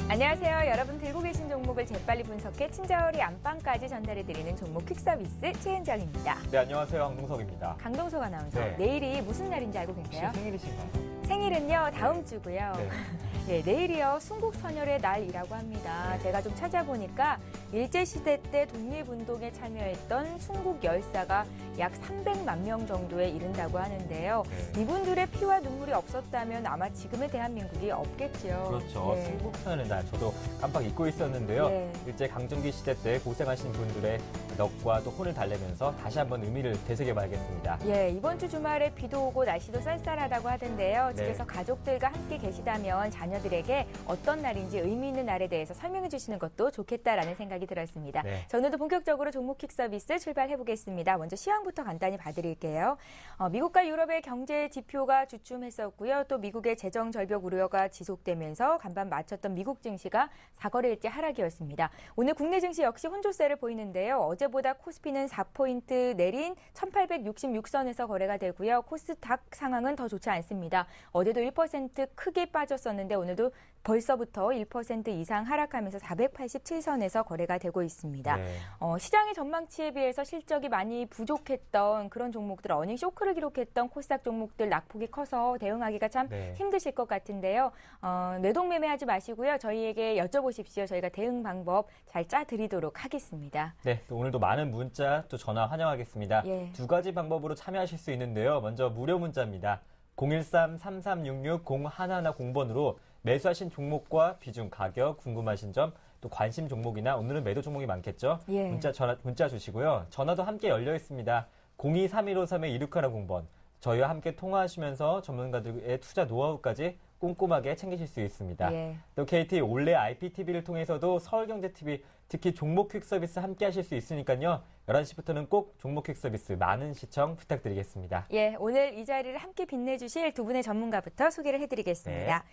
안녕하세요. 여러분 들고 계신 종목을 재빨리 분석해 친절히 안방까지 전달해드리는 종목 퀵서비스 최은정입니다. 네, 안녕하세요. 강동석입니다. 강동석 아나운서, 네. 내일이 무슨 날인지 알고 계세요? 혹시 생일이신가요? 생일은요, 다음 주고요. 네. 네, 내일이요, 순국선열의 날이라고 합니다. 네. 제가 좀 찾아보니까 일제시대 때 독립운동에 참여했던 순국 열사가 약 300만 명 정도에 이른다고 하는데요. 네. 이분들의 피와 눈물이 없었다면 아마 지금의 대한민국이 없겠죠. 그렇죠. 네. 순국선열의 날, 저도 깜빡 잊고 있었는데요. 네. 일제 강점기 시대 때 고생하신 분들의 넋과 또 혼을 달래면서 다시 한번 의미를 되새겨봐야겠습니다. 예, 이번 주 주말에 비도 오고 날씨도 쌀쌀하다고 하던데요. 네. 집에서 가족들과 함께 계시다면 자녀들에게 어떤 날인지 의미 있는 날에 대해서 설명해 주시는 것도 좋겠다라는 생각이 들었습니다. 네. 자, 오늘도 본격적으로 종목 퀵 서비스 출발해 보겠습니다. 먼저 시황부터 간단히 봐드릴게요. 미국과 유럽의 경제 지표가 주춤했었고요. 또 미국의 재정 절벽 우려가 지속되면서 간밤 마쳤던 미국 증시가 4거래일째 하락이었습니다. 오늘 국내 증시 역시 혼조세를 보이는데요. 어제보다 코스피는 4포인트 내린 1866선에서 거래가 되고요. 코스닥 상황은 더 좋지 않습니다. 어제도 1% 크게 빠졌었는데 오늘도 벌써부터 1% 이상 하락하면서 487선에서 거래가 되고 있습니다. 네. 시장의 전망치에 비해서 실적이 많이 부족했던 그런 종목들, 어닝 쇼크를 기록했던 코스닥 종목들 낙폭이 커서 대응하기가 참 네. 힘드실 것 같은데요. 매동매매하지 마시고요. 저희에게 여쭤보십시오. 저희가 대응 방법 잘 짜드리도록 하겠습니다. 네, 또 오늘도 많은 문자 또 전화 환영하겠습니다. 예. 두 가지 방법으로 참여하실 수 있는데요. 먼저 무료 문자입니다. 013-3366-0110번으로 매수하신 종목과 비중, 가격, 궁금하신 점, 또 관심 종목이나 오늘은 매도 종목이 많겠죠? 예. 문자 주시고요. 전화도 함께 열려 있습니다. 02-3153-2610번. 저희와 함께 통화하시면서 전문가들의 투자 노하우까지 꼼꼼하게 챙기실 수 있습니다. 예. 또 KT 올레 IPTV를 통해서도 서울경제TV, 특히 종목 퀵 서비스 함께 하실 수 있으니까요. 11시부터는 꼭 종목 퀵 서비스 많은 시청 부탁드리겠습니다. 예, 오늘 이 자리를 함께 빛내주실 두 분의 전문가부터 소개를 해드리겠습니다. 네.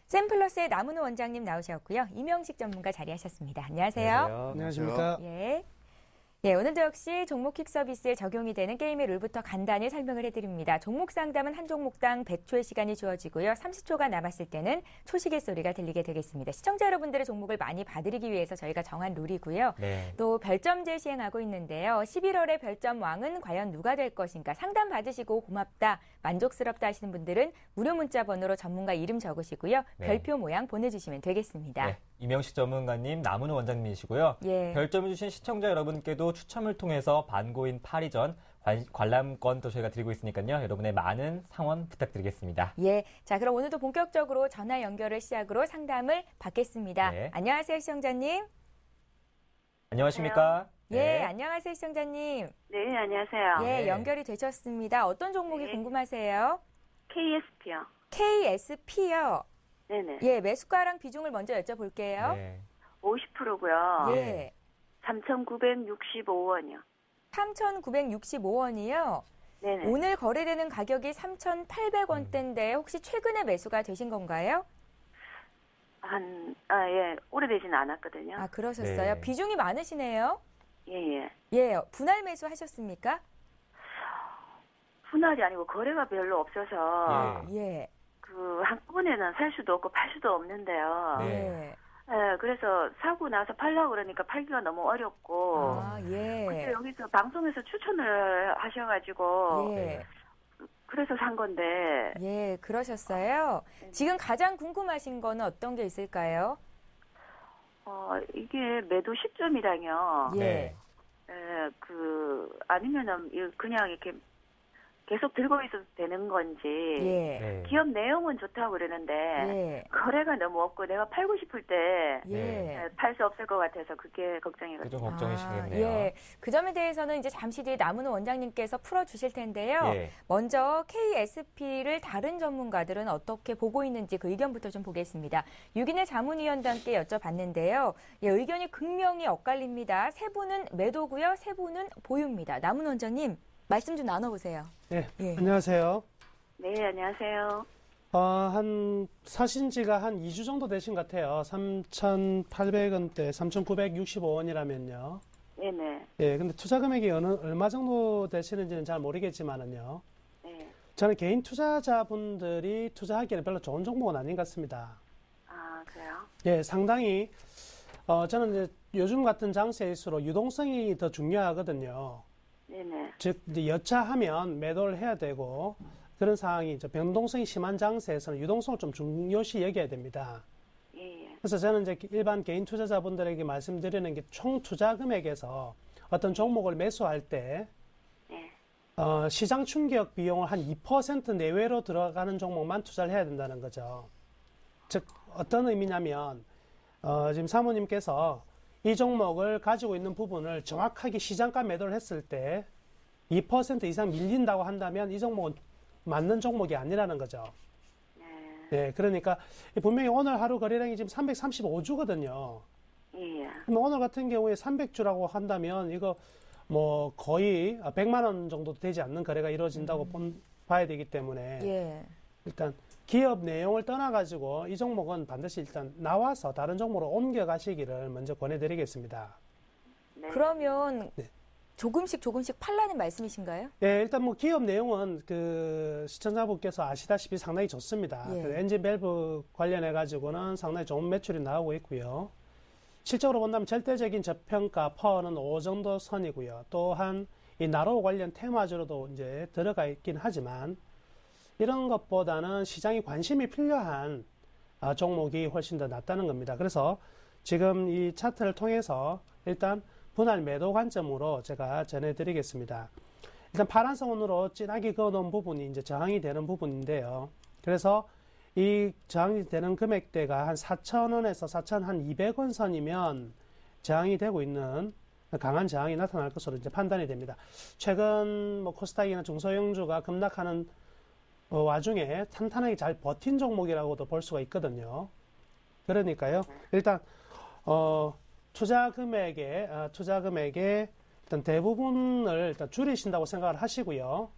샘플러스의 남은호 원장님 나오셨고요. 이명식 전문가 자리하셨습니다. 안녕하세요. 안녕하십니까. 예. 예, 오늘도 역시 종목 퀵 서비스에 적용이 되는 게임의 룰부터 간단히 설명을 해드립니다. 종목 상담은 한 종목당 100초의 시간이 주어지고요. 30초가 남았을 때는 초시계 소리가 들리게 되겠습니다. 시청자 여러분들의 종목을 많이 봐드리기 위해서 저희가 정한 룰이고요. 네. 또 별점제 시행하고 있는데요. 11월의 별점 왕은 과연 누가 될 것인가? 상담 받으시고 고맙다, 만족스럽다 하시는 분들은 무료 문자 번호로 전문가 이름 적으시고요. 네. 별표 모양 보내주시면 되겠습니다. 네. 이명식 전문가님, 남은호 원장님이시고요. 예. 별점을 주신 시청자 여러분께도 추첨을 통해서 반고인 8위전 관람권 또 저희가 드리고 있으니까요. 여러분의 많은 상원 부탁드리겠습니다. 예. 자, 그럼 오늘도 본격적으로 전화 연결을 시작으로 상담을 받겠습니다. 네. 안녕하세요, 시청자님. 안녕하십니까? 예, 안녕하세요, 시청자님. 네, 안녕하세요. 예, 네. 연결이 되셨습니다. 어떤 종목이 네. 궁금하세요? KSP요. KSP요. 네네. 예, 매수가랑 비중을 먼저 여쭤볼게요. 네. 50%고요. 예. 3,965원이요. 3,965원이요. 네네. 오늘 거래되는 가격이 3,800원대인데 혹시 최근에 매수가 되신 건가요? 예. 오래되지는 않았거든요. 아, 그러셨어요. 네. 비중이 많으시네요. 예. 예, 분할 매수 하셨습니까? 분할이 아니고 거래가 별로 없어서, 예. 한꺼번에는 살 수도 없고 팔 수도 없는데요. 네. 예. 예, 그래서 사고 나서 팔려고 그러니까 팔기가 너무 어렵고, 아, 예. 근데 여기서 방송에서 추천을 하셔가지고, 예. 그래서 산 건데, 예, 그러셨어요. 지금 가장 궁금하신 거는 어떤 게 있을까요? 이게 매도 시점이랑요. 예. 네. 아니면은, 그냥 이렇게 계속 들고 있어도 되는 건지. 예. 네. 기업 내용은 좋다고 그러는데, 예. 거래가 너무 없고 내가 팔고 싶을 때, 예. 팔 수 없을 것 같아서 그게 그게 걱정이거든요. 좀 걱정이시겠네요. 예. 그 점에 대해서는 이제 잠시 뒤에 남은호 원장님께서 풀어주실 텐데요. 예. 먼저 KSP를 다른 전문가들은 어떻게 보고 있는지 그 의견부터 좀 보겠습니다. 유기내 자문위원장께 여쭤봤는데요. 예, 의견이 극명히 엇갈립니다. 세 분은 매도고요. 세 분은 보유입니다. 남은호 원장님, 말씀 좀 나눠보세요. 네, 예. 안녕하세요. 네, 안녕하세요. 사신 지가 한 2주 정도 되신 것 같아요. 3,800원대, 3,965원이라면요. 네네. 예, 근데 투자 금액이 얼마 정도 되시는지는 잘 모르겠지만은요. 네. 저는 개인 투자자분들이 투자하기에는 별로 좋은 종목은 아닌 것 같습니다. 아, 그래요? 예, 상당히, 저는 이제 요즘 같은 장세일수록 유동성이 더 중요하거든요. 네네. 즉, 이제 여차하면 매도를 해야 되고, 그런 상황이 이제 변동성이 심한 장세에서는 유동성을 좀 중요시 여겨야 됩니다. 예, 예. 그래서 저는 이제 일반 개인 투자자분들에게 말씀드리는 게 총 투자 금액에서 어떤 종목을 매수할 때, 네. 시장 충격 비용을 한 2% 내외로 들어가는 종목만 투자를 해야 된다는 거죠. 즉, 어떤 의미냐면, 지금 사모님께서 이 종목을 가지고 있는 부분을 정확하게 시장가 매도를 했을 때 2% 이상 밀린다고 한다면 이 종목은 맞는 종목이 아니라는 거죠. 네. 네, 그러니까 분명히 오늘 하루 거래량이 지금 335주거든요. 예, 예. 그럼 오늘 같은 경우에 300주라고 한다면 이거 뭐 거의 100만 원 정도 되지 않는 거래가 이루어진다고 봐야 되기 때문에 예. 일단 기업 내용을 떠나가지고 이 종목은 반드시 일단 나와서 다른 종목으로 옮겨가시기를 먼저 권해드리겠습니다. 네. 그러면 네. 조금씩 팔라는 말씀이신가요? 예, 일단 뭐 기업 내용은 그 시청자분께서 아시다시피 상당히 좋습니다. 예. 그 엔진 밸브 관련해 가지고는 상당히 좋은 매출이 나오고 있고요. 실적으로 본다면 절대적인 저평가 퍼는 5 정도 선이고요. 또한 이 나로 관련 테마주로도 이제 들어가 있긴 하지만 이런 것보다는 시장이 관심이 필요한 종목이 훨씬 더 낫다는 겁니다. 그래서 지금 이 차트를 통해서 일단 분할 매도 관점으로 제가 전해드리겠습니다. 일단 파란색 원으로 진하게 그어놓은 부분이 이제 저항이 되는 부분인데요. 그래서 이 저항이 되는 금액대가 한 4,000원에서 4,200원 선이면 저항이 되고 있는 강한 저항이 나타날 것으로 이제 판단이 됩니다. 최근 뭐 코스닥이나 중소형주가 급락하는 와중에 탄탄하게 잘 버틴 종목이라고도 볼 수가 있거든요. 그러니까요. 일단 투자 금액의 일단 대부분을 일단 줄이신다고 생각을 하시고요.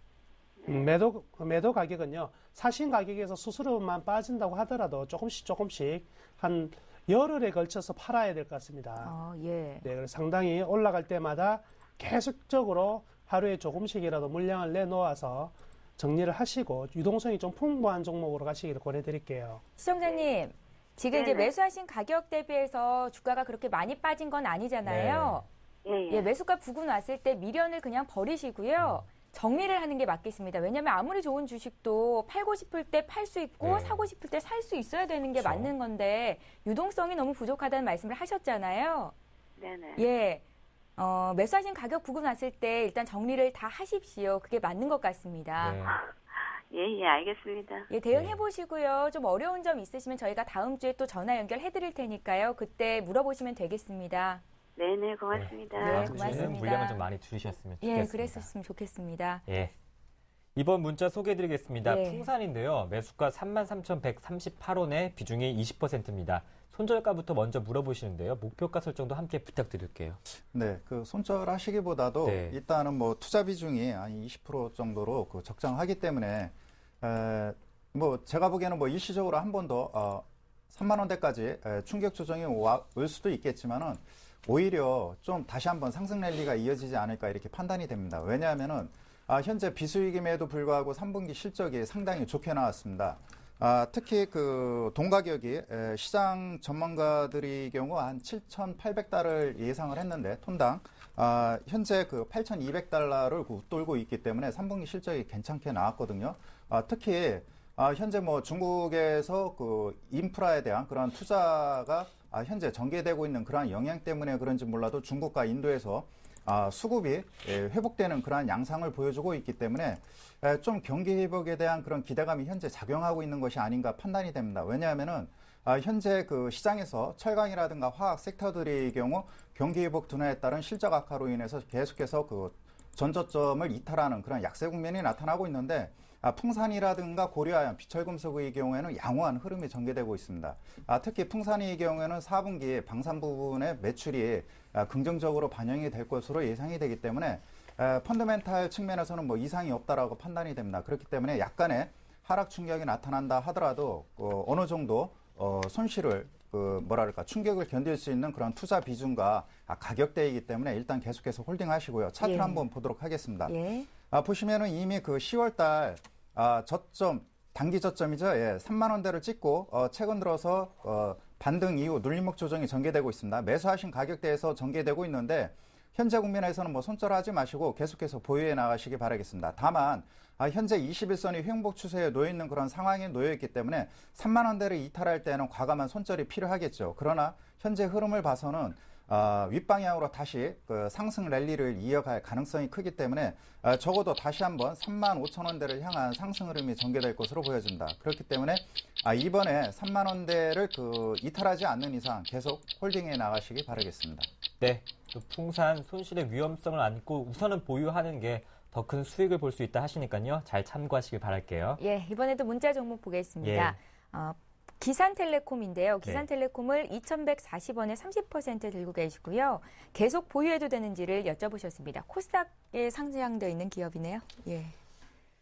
매도 가격은요, 사신 가격에서 수수료만 빠진다고 하더라도 조금씩 한 열흘에 걸쳐서 팔아야 될 것 같습니다. 예. 네, 그래서 상당히 올라갈 때마다 계속적으로 하루에 조금씩이라도 물량을 내놓아서 정리를 하시고 유동성이 좀 풍부한 종목으로 가시기를 권해드릴게요. 시청자님, 지금 이제 네네. 매수하신 가격 대비해서 주가가 그렇게 많이 빠진 건 아니잖아요. 예, 예. 예, 매수가 부근 왔을 때 미련을 그냥 버리시고요. 정리를 하는 게 맞겠습니다. 왜냐하면 아무리 좋은 주식도 팔고 싶을 때 팔 수 있고 네. 사고 싶을 때 살 수 있어야 되는 게 그렇죠. 맞는 건데 유동성이 너무 부족하다는 말씀을 하셨잖아요. 네네. 예, 매수하신 가격 부근 왔을 때 일단 정리를 다 하십시오. 그게 맞는 것 같습니다. 네. 예, 예, 알겠습니다. 예, 대응해 보시고요. 좀 어려운 점 있으시면 저희가 다음 주에 또 전화 연결해 드릴 테니까요. 그때 물어보시면 되겠습니다. 네네, 고맙습니다. 네, 다음 고맙습니다. 주에는 물량을 좀 많이 줄이셨으면 좋겠습니다. 예, 그랬었으면 좋겠습니다. 예. 이번 문자 소개해드리겠습니다. 예. 풍산인데요. 매수가 33,138원에 비중이 20%입니다. 손절가부터 먼저 물어보시는데요. 목표가 설정도 함께 부탁드릴게요. 네, 그 손절하시기보다도 네. 일단은 뭐 투자 비중이 한 20% 정도로 그 적정하기 때문에 뭐 제가 보기에는 뭐 일시적으로 한 번 더 3만 원대까지 충격 조정이 올 수도 있겠지만은 오히려 좀 다시 한번 상승 랠리가 이어지지 않을까 이렇게 판단이 됩니다. 왜냐하면은 현재 비수익임에도 불구하고 3분기 실적이 상당히 좋게 나왔습니다. 특히 그 동가격이 시장 전문가들의 경우 한 7,800달러를 예상을 했는데 톤당 현재 그 8,200달러를 웃돌고 있기 때문에 3분기 실적이 괜찮게 나왔거든요. 특히 현재 뭐 중국에서 그 인프라에 대한 그런 투자가 현재 전개되고 있는 그러한 영향 때문에 그런지 몰라도 중국과 인도에서 수급이 회복되는 그러한 양상을 보여주고 있기 때문에 좀 경기 회복에 대한 그런 기대감이 현재 작용하고 있는 것이 아닌가 판단이 됩니다. 왜냐하면은 현재 그 시장에서 철강이라든가 화학 섹터들의 경우 경기 회복 둔화에 따른 실적 악화로 인해서 계속해서 그 전저점을 이탈하는 그런 약세 국면이 나타나고 있는데 풍산이라든가 고려아연, 비철금속의 경우에는 양호한 흐름이 전개되고 있습니다. 특히 풍산의 경우에는 4분기 방산 부분의 매출이 긍정적으로 반영이 될 것으로 예상이 되기 때문에 펀더멘탈 측면에서는 뭐 이상이 없다라고 판단이 됩니다. 그렇기 때문에 약간의 하락 충격이 나타난다 하더라도 어느 정도 손실을 충격을 견딜 수 있는 그런 투자 비중과 가격대이기 때문에 일단 계속해서 홀딩하시고요. 차트 예. 한번 보도록 하겠습니다. 예. 보시면은 이미 그 10월달 저점 단기 저점이죠. 예, 3만 원대를 찍고 최근 들어서 반등 이후 눌림목 조정이 전개되고 있습니다. 매수하신 가격대에서 전개되고 있는데 현재 국면에서는 뭐 손절하지 마시고 계속해서 보유해 나가시기 바라겠습니다. 다만 현재 21선이 횡복 추세에 놓여 있는 그런 상황에 놓여 있기 때문에 3만 원대를 이탈할 때는 과감한 손절이 필요하겠죠. 그러나 현재 흐름을 봐서는 윗방향으로 다시 그 상승 랠리를 이어갈 가능성이 크기 때문에 적어도 다시 한번 3만 5천 원대를 향한 상승 흐름이 전개될 것으로 보여진다. 그렇기 때문에 이번에 3만 원대를 이탈하지 않는 이상 계속 홀딩해 나가시기 바라겠습니다. 네, 또 풍산 손실의 위험성을 안고 우선은 보유하는 게 더 큰 수익을 볼 수 있다 하시니까요. 잘 참고하시길 바랄게요. 예, 이번에도 문자 종목 보겠습니다. 기산텔레콤인데요. 기산텔레콤을 2,140원에 30% 들고 계시고요. 계속 보유해도 되는지를 여쭤보셨습니다. 코스닥에 상장되어 있는 기업이네요. 예.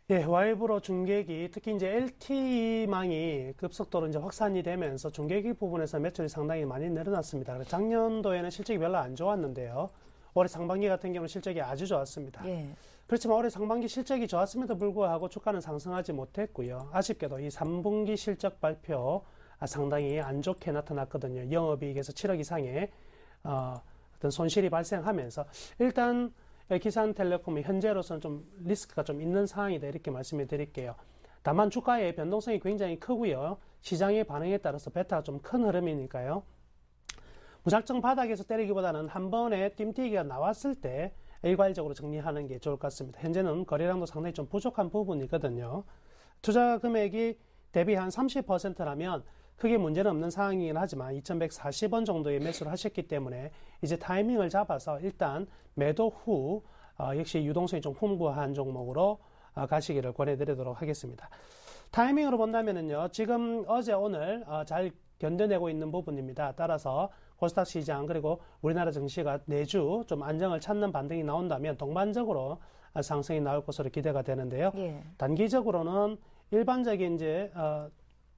예, 와이브로 중계기, 특히 이제 LTE망이 급속도로 이제 확산이 되면서 중계기 부분에서 매출이 상당히 많이 늘어났습니다. 그래서 작년도에는 실적이 별로 안 좋았는데요. 올해 상반기 같은 경우는 실적이 아주 좋았습니다. 예. 그렇지만 올해 상반기 실적이 좋았음에도 불구하고 주가는 상승하지 못했고요. 아쉽게도 이 3분기 실적 발표 상당히 안 좋게 나타났거든요. 영업이익에서 7억 이상의 어떤 손실이 발생하면서 일단 기산텔레콤이 현재로서는 좀 리스크가 좀 있는 상황이다 이렇게 말씀을 드릴게요. 다만 주가의 변동성이 굉장히 크고요. 시장의 반응에 따라서 베타가 좀 큰 흐름이니까요. 무작정 바닥에서 때리기보다는 한 번에 띵뛰기가 나왔을 때 일괄적으로 정리하는 게 좋을 것 같습니다. 현재는 거래량도 상당히 좀 부족한 부분이거든요. 투자 금액이 대비 한 30%라면 크게 문제는 없는 상황이긴 하지만 2,140원 정도의 매수를 하셨기 때문에 이제 타이밍을 잡아서 일단 매도 후 역시 유동성이 좀 풍부한 종목으로 가시기를 권해드리도록 하겠습니다. 타이밍으로 본다면은요, 지금 어제 오늘 잘 견뎌내고 있는 부분입니다. 따라서 코스닥 시장 그리고 우리나라 증시가 내주 좀 안정을 찾는 반등이 나온다면 동반적으로 상승이 나올 것으로 기대가 되는데요. 예. 단기적으로는 일반적인 이제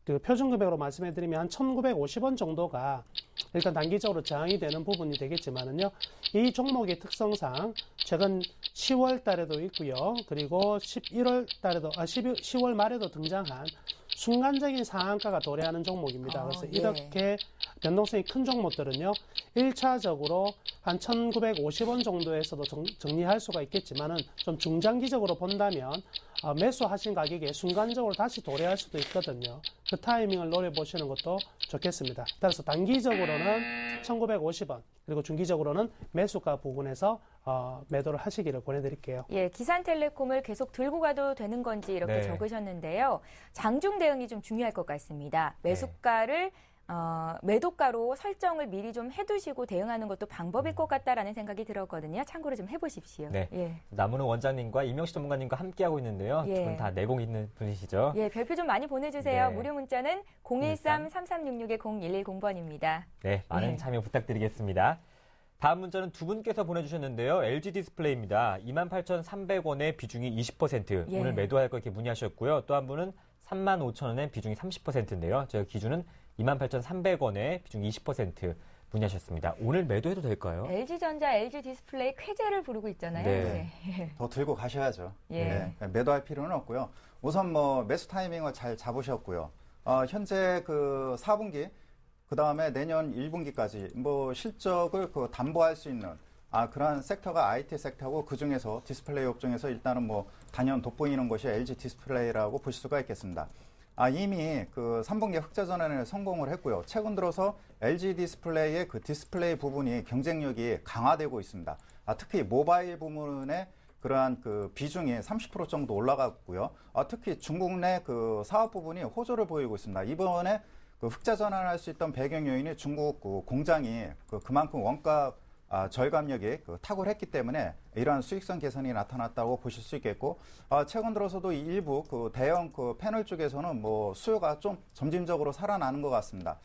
그 표준금액으로 말씀해드리면 한 1,950원 정도가 일단 단기적으로 저항이 되는 부분이 되겠지만은요, 이 종목의 특성상 최근 10월 달에도 있고요, 그리고 11월 달에도 10월 말에도 등장한 순간적인 상한가가 도래하는 종목입니다. 그래서 이렇게 변동성이 큰 종목들은요, 1차적으로 한 1,950원 정도에서도 정리할 수가 있겠지만은 좀 중장기적으로 본다면 매수하신 가격에 순간적으로 다시 도래할 수도 있거든요. 그 타이밍을 노려보시는 것도 좋겠습니다. 따라서 단기적으로는 1,950원, 그리고 중기적으로는 매수가 부분에서 매도를 하시기를 권해드릴게요. 예, 기산텔레콤을 계속 들고 가도 되는 건지 이렇게 네. 적으셨는데요. 장중 대응이 좀 중요할 것 같습니다. 매수가를 매도가로 설정을 미리 좀 해두시고 대응하는 것도 방법일 것 같다라는 생각이 들었거든요. 참고로 좀 해보십시오. 네. 예. 남은호 원장님과 이명식 전문가님과 함께하고 있는데요. 예. 두 분 다 내공 있는 분이시죠? 예, 별표 좀 많이 보내주세요. 네. 무료 문자는 013-3366-0110번입니다. 네, 많은 예. 참여 부탁드리겠습니다. 다음 문자는 두 분께서 보내주셨는데요. LG 디스플레이입니다. 28,300원의 비중이 20%. 예. 오늘 매도할 거 이렇게 문의하셨고요. 또 한 분은 35,000원의 비중이 30%인데요. 저희 기준은 28,300원의 비중이 20% 문의하셨습니다. 오늘 매도해도 될까요? LG전자, LG 디스플레이 쾌재를 부르고 있잖아요. 네. 예. 더 들고 가셔야죠. 예. 매도할 필요는 없고요. 우선 뭐 매수 타이밍을 잘 잡으셨고요. 현재 그 4분기, 그 다음에 내년 1분기까지 뭐 실적을 담보할 수 있는 그런 섹터가 IT 섹터고, 그 중에서 디스플레이 업종에서 일단은 뭐 단연 돋보이는 것이 LG 디스플레이라고 볼 수가 있겠습니다. 이미 그 3분기 흑자 전환에 성공을 했고요. 최근 들어서 LG 디스플레이의 그 디스플레이 부분이 경쟁력이 강화되고 있습니다. 특히 모바일 부문의 그러한 그 비중이 30% 정도 올라갔고요. 특히 중국 내 그 사업 부분이 호조를 보이고 있습니다. 이번에 그 흑자 전환할 수 있던 배경 요인이 중국 그 공장이 그만큼 원가 절감력이 탁월했기 때문에 이러한 수익성 개선이 나타났다고 보실 수 있겠고, 최근 들어서도 일부 그 대형 그 패널 쪽에서는 뭐 수요가 좀 점진적으로 살아나는 것 같습니다.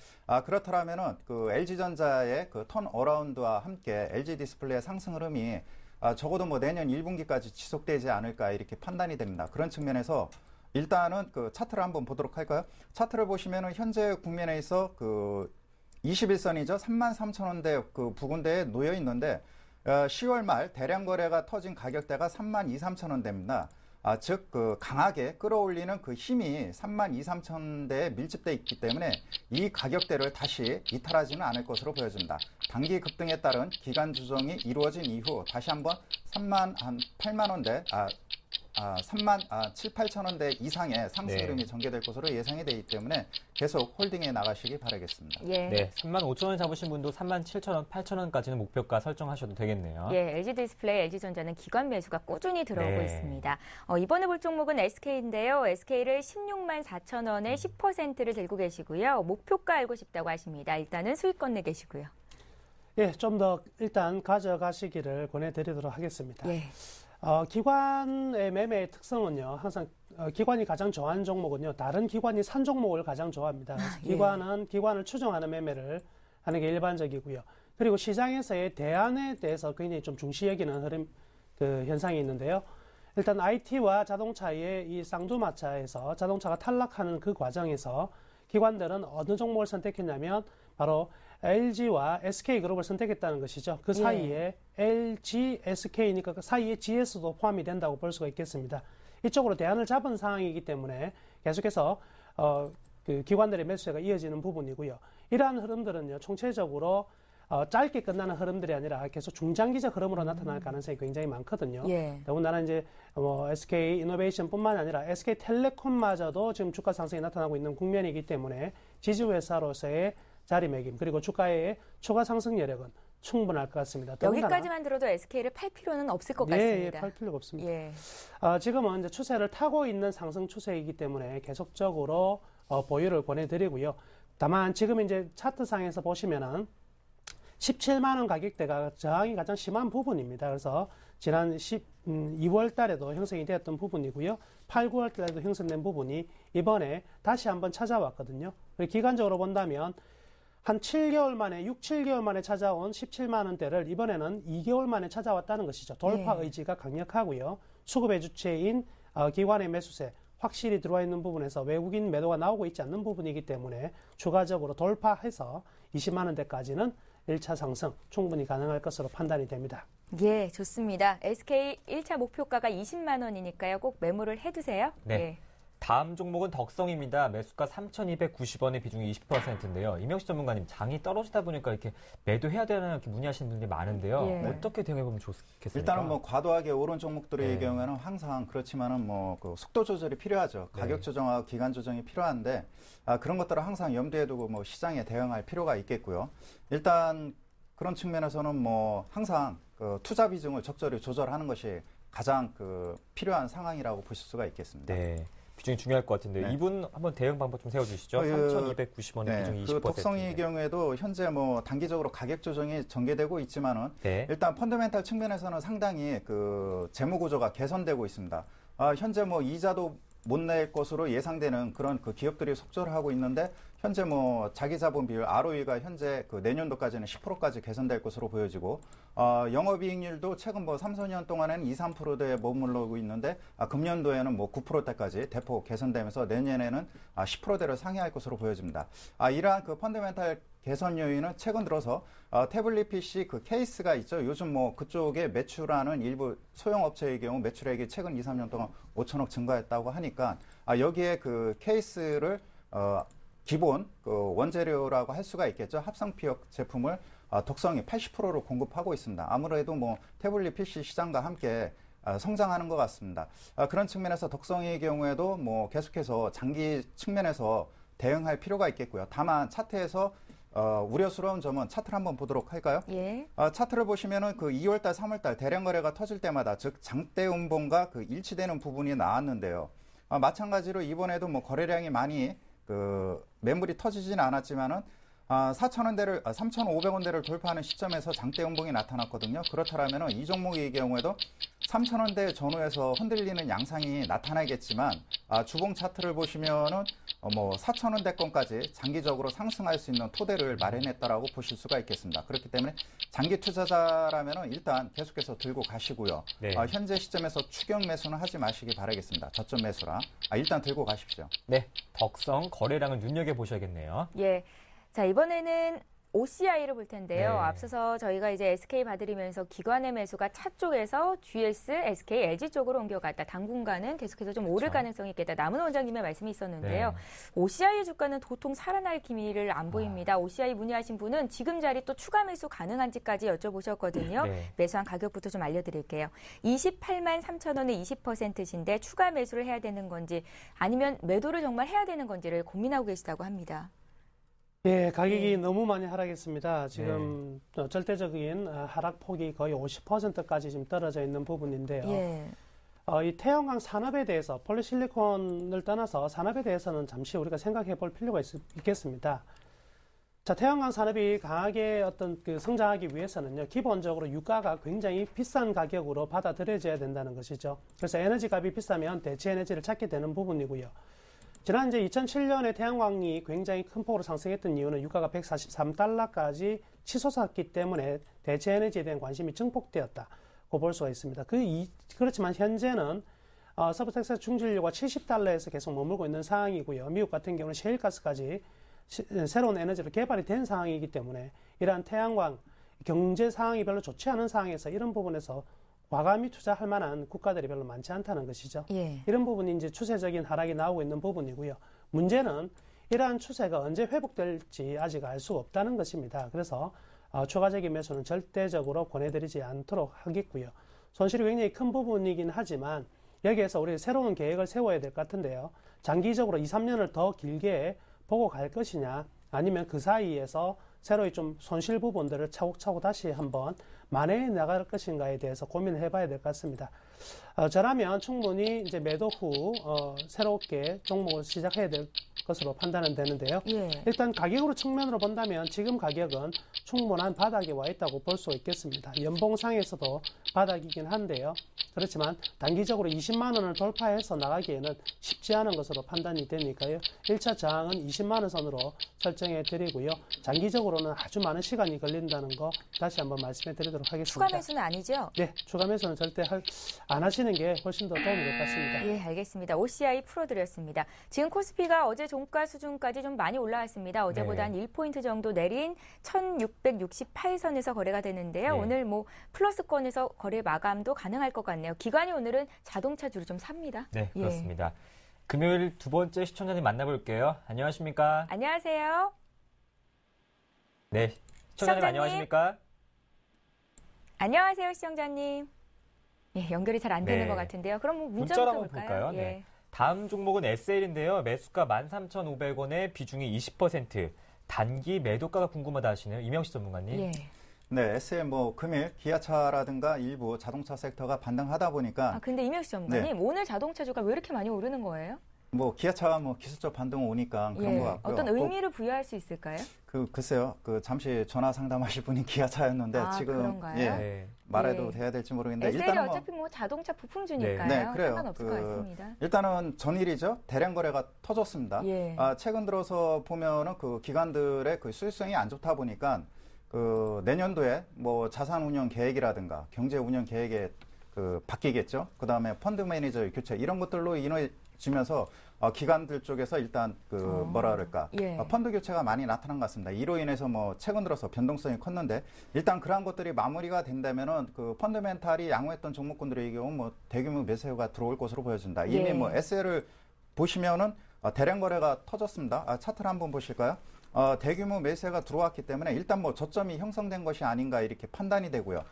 그렇다면은 그 LG전자의 그 턴 어라운드와 함께 LG 디스플레이의 상승 흐름이 적어도 뭐 내년 1분기까지 지속되지 않을까 이렇게 판단이 됩니다. 그런 측면에서 일단은 그 차트를 한번 보도록 할까요? 차트를 보시면은 현재 국면에 있어 그 21선이죠. 33,000원대 그 부근대에 놓여 있는데 10월 말 대량 거래가 터진 가격대가 32,000~33,000원대입니다. 즉, 강하게 끌어올리는 그 힘이 32,000~33,000원대에 밀집되어 있기 때문에 이 가격대를 다시 이탈하지는 않을 것으로 보여집니다. 단기 급등에 따른 기간 조정이 이루어진 이후 다시 한번 38,000원대, 7~8,000원대 이상의 상승 흐름이 전개될 것으로 예상이 되기 때문에 계속 홀딩해 나가시기 바라겠습니다. 예. 네, 35,000원 잡으신 분도 37,000원, 8,000원까지는 목표가 설정하셔도 되겠네요. 예, LG디스플레이, LG전자는 기관 매수가 꾸준히 들어오고 네. 있습니다. 이번에 볼 종목은 SK인데요. SK를 164,000원에 10%를 들고 계시고요. 목표가 알고 싶다고 하십니다. 일단은 수익권 내 계시고요. 예, 좀 더 일단 가져가시기를 권해드리도록 하겠습니다. 예. 기관의 매매의 특성은요, 항상 기관이 가장 좋아하는 종목은요, 다른 기관이 산 종목을 가장 좋아합니다. 그래서 예. 기관을 추종하는 매매를 하는 게 일반적이고요. 그리고 시장에서의 대안에 대해서 굉장히 좀 중시 여기는 흐름, 현상이 있는데요. 일단 IT와 자동차의 이 쌍두마차에서 자동차가 탈락하는 그 과정에서 기관들은 어느 종목을 선택했냐면 바로 LG와 SK그룹을 선택했다는 것이죠. 그 사이에 LG, SK니까 그 사이에 GS도 포함이 된다고 볼 수가 있겠습니다. 이쪽으로 대안을 잡은 상황이기 때문에 계속해서 그 기관들의 매수세가 이어지는 부분이고요. 이러한 흐름들은요, 총체적으로 짧게 끝나는 흐름들이 아니라 계속 중장기적 흐름으로 나타날 가능성이 굉장히 많거든요. 예. 더군다나 이제 SK 이노베이션뿐만 아니라 SK텔레콤마저도 지금 주가 상승이 나타나고 있는 국면이기 때문에 지주회사로서의 자리매김 그리고 주가의 추가 상승 여력은 충분할 것 같습니다. 여기까지만 들어도 SK를 팔 필요는 없을 것 같습니다. 예, 팔 필요가 없습니다. 예. 지금은 이제 추세를 타고 있는 상승 추세이기 때문에 계속적으로 보유를 권해드리고요. 다만 지금 이제 차트상에서 보시면은 17만 원 가격대가 저항이 가장 심한 부분입니다. 그래서 지난 2월 달에도 형성이 되었던 부분이고요. 8, 9월 달에도 형성된 부분이 이번에 다시 한번 찾아왔거든요. 기간적으로 본다면 한 7개월 만에, 6, 7개월 만에 찾아온 17만 원대를 이번에는 2개월 만에 찾아왔다는 것이죠. 돌파 의지가 강력하고요. 수급의 주체인 기관의 매수세, 확실히 들어와 있는 부분에서 외국인 매도가 나오고 있지 않는 부분이기 때문에 추가적으로 돌파해서 20만 원대까지는 1차 상승 충분히 가능할 것으로 판단이 됩니다. 예, 좋습니다. SK 1차 목표가가 20만 원이니까요. 꼭 메모를 해두세요. 네. 예. 다음 종목은 덕성입니다. 매수가 3,290원의 비중이 20%인데요. 이명식 전문가님, 장이 떨어지다 보니까 이렇게 매도해야 되나 이렇게 문의하시는 분들이 많은데요. 예. 어떻게 대응해보면 좋겠습니까? 일단은 뭐 과도하게 오른 종목들의 네. 경우에는 항상 그렇지만은 뭐 그 속도 조절이 필요하죠. 가격 조정하고 기간 조정이 필요한데 그런 것들을 항상 염두에 두고 뭐 시장에 대응할 필요가 있겠고요. 일단 그런 측면에서는 뭐 항상 그 투자 비중을 적절히 조절하는 것이 가장 필요한 상황이라고 보실 수가 있겠습니다. 네. 비중이 중요할 것 같은데 네. 이분 한번 대응 방법 좀 세워주시죠. 3,290원의 네, 비중이 20%. 그 덕성의 경우에도 현재 뭐 단기적으로 가격 조정이 전개되고 있지만은 네. 일단 펀더멘탈 측면에서는 상당히 그 재무 구조가 개선되고 있습니다. 현재 뭐 이자도 못 낼 것으로 예상되는 그런 그 기업들이 속절하고 있는데 현재 뭐 자기 자본 비율 ROE가 현재 그 내년도까지는 10%까지 개선될 것으로 보여지고 영업이익률도 최근 뭐 3, 4년 동안에는 2, 3%대에 머무르고 있는데 금년도에는 뭐 9%대까지 대폭 개선되면서 내년에는 10%대를 상회할 것으로 보여집니다. 이러한 그 펀더멘탈 개선 요인은 최근 들어서 태블릿 PC 그 케이스가 있죠. 요즘 뭐 그쪽에 매출하는 일부 소형업체의 경우 매출액이 최근 2, 3년 동안 5천억 증가했다고 하니까 여기에 그 케이스를 기본 그 원재료라고 할 수가 있겠죠. 합성피혁 제품을 덕성이 80%로 공급하고 있습니다. 아무래도 뭐 태블릿 PC 시장과 함께 성장하는 것 같습니다. 그런 측면에서 덕성의 경우에도 뭐 계속해서 장기 측면에서 대응할 필요가 있겠고요. 다만 차트에서 우려스러운 점은 차트를 한번 보도록 할까요? 예. 차트를 보시면은 그 2월달, 3월달 대량 거래가 터질 때마다 즉 장대 음봉과 그 일치되는 부분이 나왔는데요. 마찬가지로 이번에도 뭐 거래량이 많이 그 매물이 터지지는 않았지만은 4,000원대를 3,500원대를 돌파하는 시점에서 장대 음봉이 나타났거든요. 그렇다면은 이 종목의 경우에도 3,000원대 전후에서 흔들리는 양상이 나타나겠지만 주봉 차트를 보시면은 뭐 4,000원대권까지 장기적으로 상승할 수 있는 토대를 마련했다라고 보실 수가 있겠습니다. 그렇기 때문에 장기 투자자라면은 일단 계속해서 들고 가시고요. 네. 현재 시점에서 추격 매수는 하지 마시기 바라겠습니다. 저점 매수라 일단 들고 가십시오. 네. 덕성 거래량을 눈여겨보셔야겠네요. 예. 자, 이번에는 OCI를 볼 텐데요. 네. 앞서서 저희가 이제 SK 봐드리면서 기관의 매수가 차 쪽에서 GS, SK, LG 쪽으로 옮겨갔다. 당분간은 계속해서 좀 오를 그렇죠. 가능성이 있겠다. 남은 원장님의 말씀이 있었는데요. 네. OCI 주가는 도통 살아날 기미를 안 보입니다. OCI 문의하신 분은 지금 자리 또 추가 매수 가능한지까지 여쭤보셨거든요. 네. 매수한 가격부터 좀 알려드릴게요. 28만 3천 원에 20%신데 추가 매수를 해야 되는 건지 아니면 매도를 정말 해야 되는 건지를 고민하고 계시다고 합니다. 예, 가격이 너무 많이 하락했습니다. 지금 절대적인 하락폭이 거의 50%까지 지금 떨어져 있는 부분인데요. 예. 이 태양광 산업에 대해서 폴리실리콘을 떠나서 산업에 대해서는 잠시 우리가 생각해 볼 필요가 있겠습니다. 자, 태양광 산업이 강하게 어떤 그 성장하기 위해서는요, 기본적으로 유가가 굉장히 비싼 가격으로 받아들여져야 된다는 것이죠. 그래서 에너지 값이 비싸면 대체 에너지를 찾게 되는 부분이고요. 지난 이제 2007년에 태양광이 굉장히 큰 폭으로 상승했던 이유는 유가가 143달러까지 치솟았기 때문에 대체 에너지에 대한 관심이 증폭되었다고 볼 수가 있습니다. 그렇지만 현재는 서브텍사스 중진료가 70달러에서 계속 머물고 있는 상황이고요. 미국 같은 경우는 셰일가스까지 새로운 에너지로 개발이 된 상황이기 때문에 이러한 태양광 경제 상황이 별로 좋지 않은 상황에서 이런 부분에서 과감히 투자할 만한 국가들이 별로 많지 않다는 것이죠. 예. 이런 부분이 이제 추세적인 하락이 나오고 있는 부분이고요. 문제는 이러한 추세가 언제 회복될지 아직 알 수 없다는 것입니다. 그래서 추가적인 매수는 절대적으로 권해드리지 않도록 하겠고요. 손실이 굉장히 큰 부분이긴 하지만 여기에서 우리 새로운 계획을 세워야 될 것 같은데요. 장기적으로 2, 3년을 더 길게 보고 갈 것이냐 아니면 그 사이에서 새로이 좀 손실 부분들을 차곡차곡 다시 한번 만회해 나갈 것인가에 대해서 고민을 해봐야 될 것 같습니다. 저라면 충분히 이제 매도 후 새롭게 종목을 시작해야 될 것으로 판단은 되는데요. 예. 일단 가격으로 측면으로 본다면 지금 가격은 충분한 바닥에 와 있다고 볼 수 있겠습니다. 연봉상에서도 바닥이긴 한데요. 그렇지만 단기적으로 20만 원을 돌파해서 나가기에는 쉽지 않은 것으로 판단이 되니까요. 1차 저항은 20만 원 선으로 설정해 드리고요. 장기적으로는 아주 많은 시간이 걸린다는 거 다시 한번 말씀해 드리도록 하겠습니다. 추가 매수는 아니죠? 네, 추가 매수는 절대 안 하시는 게 훨씬 더 도움이 될 것 같습니다. 예, 알겠습니다. OCI 풀어드렸습니다. 지금 코스피가 어제 종가 수준까지 좀 많이 올라왔습니다. 어제보다 한 1포인트 정도 내린 1668선에서 거래가 되는데요. 네. 오늘 뭐 플러스권에서 거래 마감도 가능할 것 같네요. 기관이 오늘은 자동차주를 좀 삽니다. 네, 예. 그렇습니다. 금요일 두 번째 시청자님 만나볼게요. 안녕하십니까? 안녕하세요. 네, 시청자님 시청자님. 안녕하십니까? 안녕하세요, 시청자님. 예, 연결이 잘 안 되는 네. 것 같은데요. 그럼 뭐 문자 문자로 부터 한번 볼까요? 볼까요? 예. 네. 다음 종목은 SL인데요. 매수가 13,500원에 비중이 20%. 단기 매도가가 궁금하다 하시네요. 이명식 전문가님. 예. 네, SL 금일 기아차라든가 일부 자동차 섹터가 반등하다 보니까 아, 근데 이명식 전문가님, 오늘 자동차주가 왜 이렇게 많이 오르는 거예요? 기아차가 기술적 반등 오니까 그런 예. 것 같고요. 어떤 의미를 부여할 수 있을까요? 글쎄요. 잠시 전화 상담하실 분이 기아차였는데 아, 지금 그런가요? 예, 네. 말해도 예. 돼야 될지 모르겠는데 SL이 일단은 어차피 자동차 부품주니까요. 네, 그래요. 상관없을 것 같습니다. 일단은 전일이죠. 대량 거래가 터졌습니다. 예. 최근 들어서 보면은 그 기관들의 그 수익성이 안 좋다 보니까 내년도에 자산 운영 계획이라든가 경제 운영 계획에 바뀌겠죠. 그 다음에 펀드 매니저 교체 이런 것들로 인해지면서 기관들 쪽에서 일단 예. 펀드 교체가 많이 나타난 것 같습니다. 이로 인해서 최근 들어서 변동성이 컸는데 일단 그러한 것들이 마무리가 된다면은 그 펀드멘탈이 양호했던 종목군들의 경우 대규모 매수가 들어올 것으로 보여진다. 이미 예. SL을 보시면은 대량 거래가 터졌습니다. 차트를 한번 보실까요? 대규모 매수가 들어왔기 때문에 일단 저점이 형성된 것이 아닌가 이렇게 판단이 되고요.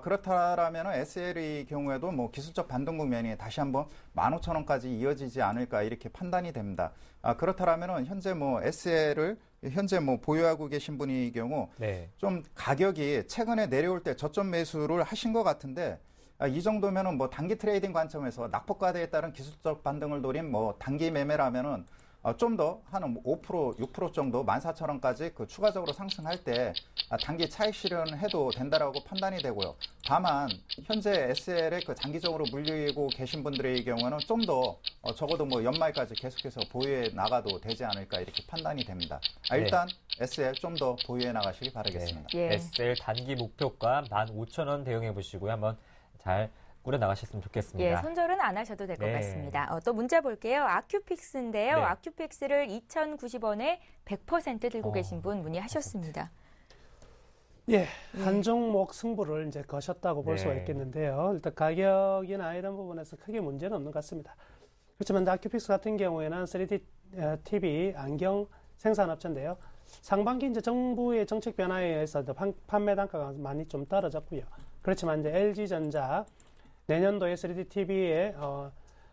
그렇다라면 SL의 경우에도 기술적 반등 국면이 다시 한번 15,000원까지 이어지지 않을까 이렇게 판단이 됩니다. 그렇다라면 현재 SL을 현재 보유하고 계신 분의 경우 네. 좀 가격이 최근에 내려올 때 저점 매수를 하신 것 같은데 이 정도면은 단기 트레이딩 관점에서 낙폭과대에 따른 기술적 반등을 노린 단기 매매라면은 좀 더 한 5%, 6% 정도 14,000원까지 추가적으로 상승할 때 단기 차익 실현해도 된다라고 판단이 되고요. 다만 현재 SL에 장기적으로 물리고 계신 분들의 경우는 좀 더 적어도 연말까지 계속해서 보유해 나가도 되지 않을까 이렇게 판단이 됩니다. 일단 SL 좀 더 보유해 나가시기 바라겠습니다. 예. SL 단기 목표가 15,000원 대응해 보시고요. 한번 잘 꾸려 나가셨으면 좋겠습니다. 예, 손절은 안 하셔도 될 것 네. 같습니다. 또 문자 볼게요. 아큐픽스인데요. 네. 아큐픽스를 2,090원에 100% 들고 어, 계신 분 문의하셨습니다. 예, 한 종목 승부를 이제 거셨다고 볼 수가 네. 있겠는데요. 일단 가격이나 이런 부분에서 크게 문제는 없는 것 같습니다. 그렇지만 다큐픽스 같은 경우에는 3D TV 안경 생산업체인데요. 상반기 이제 정부의 정책 변화에 의해서 판매 단가가 많이 좀 떨어졌고요. 그렇지만 이제 LG전자 내년도에 3D TV의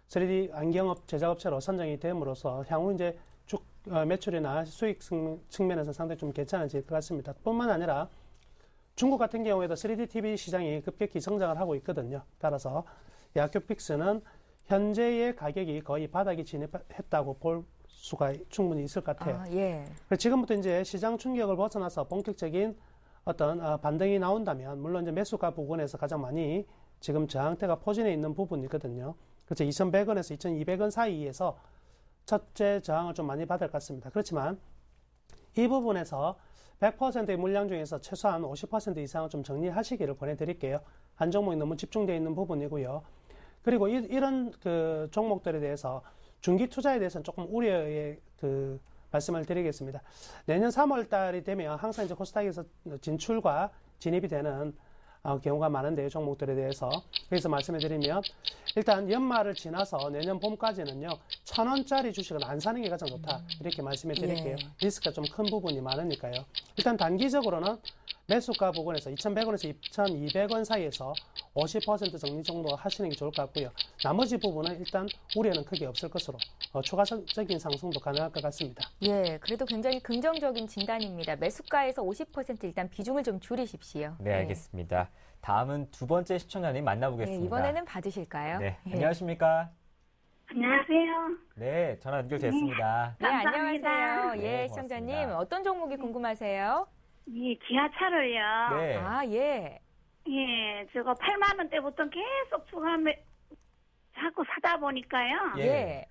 3D 안경업 제작업체로 선정이 됨으로써 향후 이제 매출이나 수익 측면에서 상당히 좀 괜찮아질 것 같습니다. 뿐만 아니라 중국 같은 경우에도 3D TV 시장이 급격히 성장을 하고 있거든요. 따라서 아큐픽스는 현재의 가격이 거의 바닥에 진입했다고 볼 수가 충분히 있을 것 같아요. 예. 그래서 지금부터 이제 시장 충격을 벗어나서 본격적인 어떤 반등이 나온다면, 물론 이제 매수가 부근에서 가장 많이 지금 저항대가 포진해 있는 부분이거든요. 그래서 2,100원에서 2,200원 사이에서 첫째 저항을 좀 많이 받을 것 같습니다. 그렇지만 이 부분에서 100%의 물량 중에서 최소한 50% 이상을 좀 정리하시기를 권해드릴게요. 한 종목이 너무 집중되어 있는 부분이고요. 그리고 이런 그 종목들에 대해서 중기 투자에 대해서는 조금 우려의 그 말씀을 드리겠습니다. 내년 3월 달이 되면 항상 이제 코스닥에서 진출과 진입이 되는 경우가 많은데요, 종목들에 대해서. 그래서 말씀해 드리면, 일단 연말을 지나서 내년 봄까지는요, 1,000원짜리 주식은 안 사는 게 가장 좋다. 이렇게 말씀해 드릴게요. 예. 리스크가 좀 큰 부분이 많으니까요. 일단 단기적으로는 매수가 부근에서 2,100원에서 2,200원 사이에서 50% 정리 정도 하시는 게 좋을 것 같고요. 나머지 부분은 일단 우려는 크게 없을 것으로 추가적인 상승도 가능할 것 같습니다. 예, 그래도 굉장히 긍정적인 진단입니다. 매수가에서 50% 일단 비중을 좀 줄이십시오. 네, 알겠습니다. 다음은 두 번째 시청자님 만나보겠습니다. 네, 이번에는 받으실까요? 네, 예. 안녕하십니까? 안녕하세요. 네, 전화 연결됐습니다. 네, 감사합니다. 안녕하세요. 네, 예, 시청자님. 고맙습니다. 어떤 종목이 궁금하세요? 이 기아차를요. 네. 아, 예. 예, 저거 8만 원대부터 계속 자꾸 사다 보니까요. 예. 예.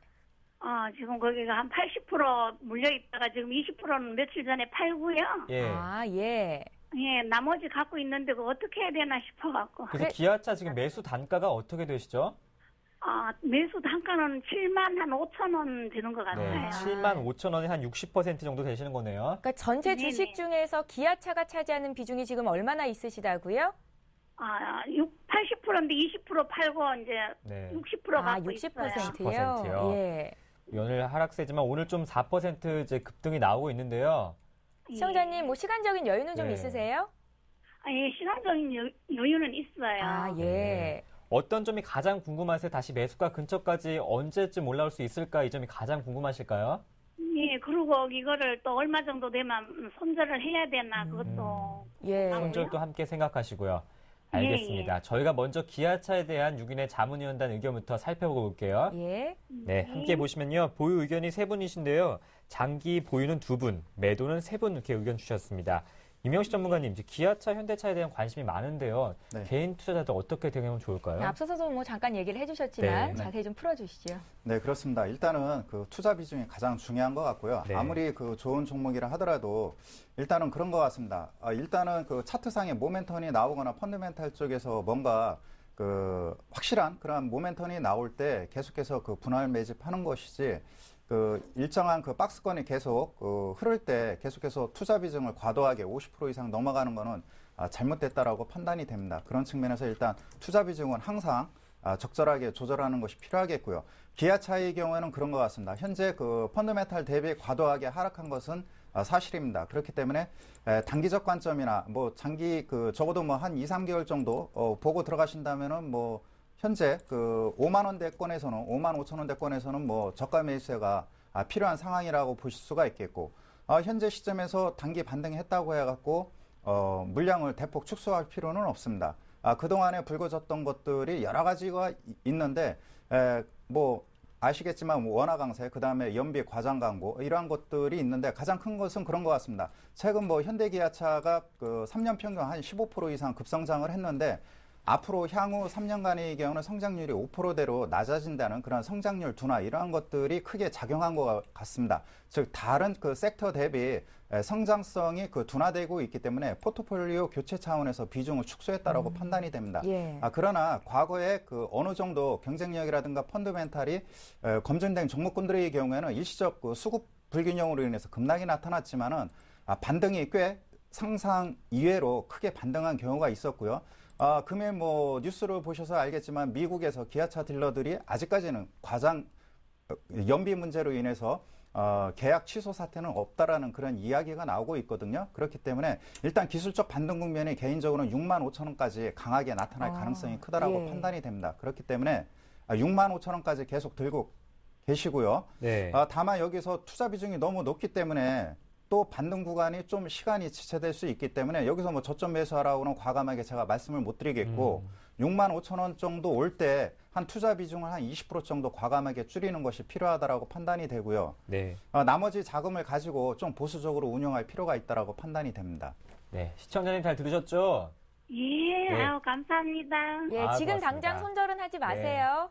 지금 거기가 한 80% 물려 있다가 지금 20%는 며칠 전에 팔고요. 예. 아, 예. 예, 나머지 갖고 있는데 그거 어떻게 해야 되나 싶어갖고. 그래서 기아차 지금 매수 단가가 어떻게 되시죠? 매수 단가는 7만 한 5천 원 되는 것 네, 같아요. 7만 5천 원에 한 60% 정도 되시는 거네요. 그러니까 전체 네네. 주식 중에서 기아차가 차지하는 비중이 지금 얼마나 있으시다고요? 80%인데 20% 팔고 이제 네. 60% 아, 갖고 있어요. 60%요? 60%요? 예. 오늘 하락세지만 오늘 좀 4% 이제 급등이 나오고 있는데요. 시청자님, 뭐 시간적인 여유는 좀 네. 있으세요? 예, 시간적인 여유는 있어요. 아, 예. 네. 어떤 점이 가장 궁금하세요? 다시 매수가 근처까지 언제쯤 올라올 수 있을까? 이 점이 가장 궁금하실까요? 예, 그리고 이거를 또 얼마 정도 되면 손절을 해야 되나 그것도. 예. 손절도 함께 생각하시고요. 예, 알겠습니다. 저희가 먼저 기아차에 대한 6인의 자문위원단 의견부터 살펴볼게요. 예. 네, 함께 보시면요. 보유 의견이 3분이신데요. 장기 보유는 2분, 매도는 3분 이렇게 의견 주셨습니다. 임영식 전문가님, 이제 기아차, 현대차에 대한 관심이 많은데요. 네. 개인 투자자들 어떻게 대응하면 좋을까요? 앞서서도 뭐 잠깐 얘기를 해주셨지만 네. 자세히 좀 풀어주시죠. 네, 그렇습니다. 일단은 그 투자 비중이 가장 중요한 것 같고요. 네. 아무리 그 좋은 종목이라 하더라도 일단은 그런 것 같습니다. 일단은 그 차트상에 모멘텀이 나오거나 펀드멘탈 쪽에서 뭔가 그 확실한 그런 모멘텀이 나올 때 계속해서 그 분할 매집하는 것이지 그 일정한 그 박스권이 계속 흐를 때 계속해서 투자 비중을 과도하게 50% 이상 넘어가는 거는 잘못됐다라고 판단이 됩니다. 그런 측면에서 일단 투자 비중은 항상 적절하게 조절하는 것이 필요하겠고요. 기아차의 경우에는 그런 것 같습니다. 현재 그 펀드멘탈 대비 과도하게 하락한 것은 사실입니다. 그렇기 때문에 단기적 관점이나 뭐 장기 그 적어도 뭐 한 2, 3개월 정도 보고 들어가신다면은 뭐 현재 그 5만 원대권에서는 5만 5천 원대권에서는 뭐 저가 매수세가 필요한 상황이라고 보실 수가 있겠고 현재 시점에서 단기 반등했다고 해갖고 물량을 대폭 축소할 필요는 없습니다. 그동안에 불거졌던 것들이 여러 가지가 있는데 뭐 아시겠지만 원화 강세, 그 다음에 연비 과장 광고 이러한 것들이 있는데 가장 큰 것은 그런 것 같습니다. 최근 뭐 현대기아차가 그 3년 평균 한 15% 이상 급성장을 했는데 앞으로 향후 3년간의 경우는 성장률이 5%대로 낮아진다는 그런 성장률 둔화 이러한 것들이 크게 작용한 것 같습니다. 즉 다른 그 섹터 대비 성장성이 그 둔화되고 있기 때문에 포트폴리오 교체 차원에서 비중을 축소했다라고 판단이 됩니다. 예. 그러나 과거에 그 어느 정도 경쟁력이라든가 펀드멘탈이 검증된 종목군들의 경우에는 일시적 그 수급 불균형으로 인해서 급락이 나타났지만은 반등이 꽤 상상 이외로 크게 반등한 경우가 있었고요. 금일 뭐 뉴스를 보셔서 알겠지만 미국에서 기아차 딜러들이 아직까지는 과장 연비 문제로 인해서 계약 취소 사태는 없다라는 그런 이야기가 나오고 있거든요. 그렇기 때문에 일단 기술적 반등 국면이 개인적으로는 6만 5천 원까지 강하게 나타날 가능성이 크다라고 예. 판단이 됩니다. 그렇기 때문에 6만 5천 원까지 계속 들고 계시고요. 네. 다만 여기서 투자 비중이 너무 높기 때문에 또 반등 구간이 좀 시간이 지체될 수 있기 때문에 여기서 뭐 저점 매수하라고는 과감하게 제가 말씀을 못 드리겠고 6만 5천 원 정도 올 때 한 투자 비중을 한 20% 정도 과감하게 줄이는 것이 필요하다라고 판단이 되고요. 네. 나머지 자금을 가지고 좀 보수적으로 운영할 필요가 있다라고 판단이 됩니다. 네. 시청자님 잘 들으셨죠? 예, 네. 아유, 감사합니다. 예, 지금 고맙습니다. 당장 손절은 하지 마세요.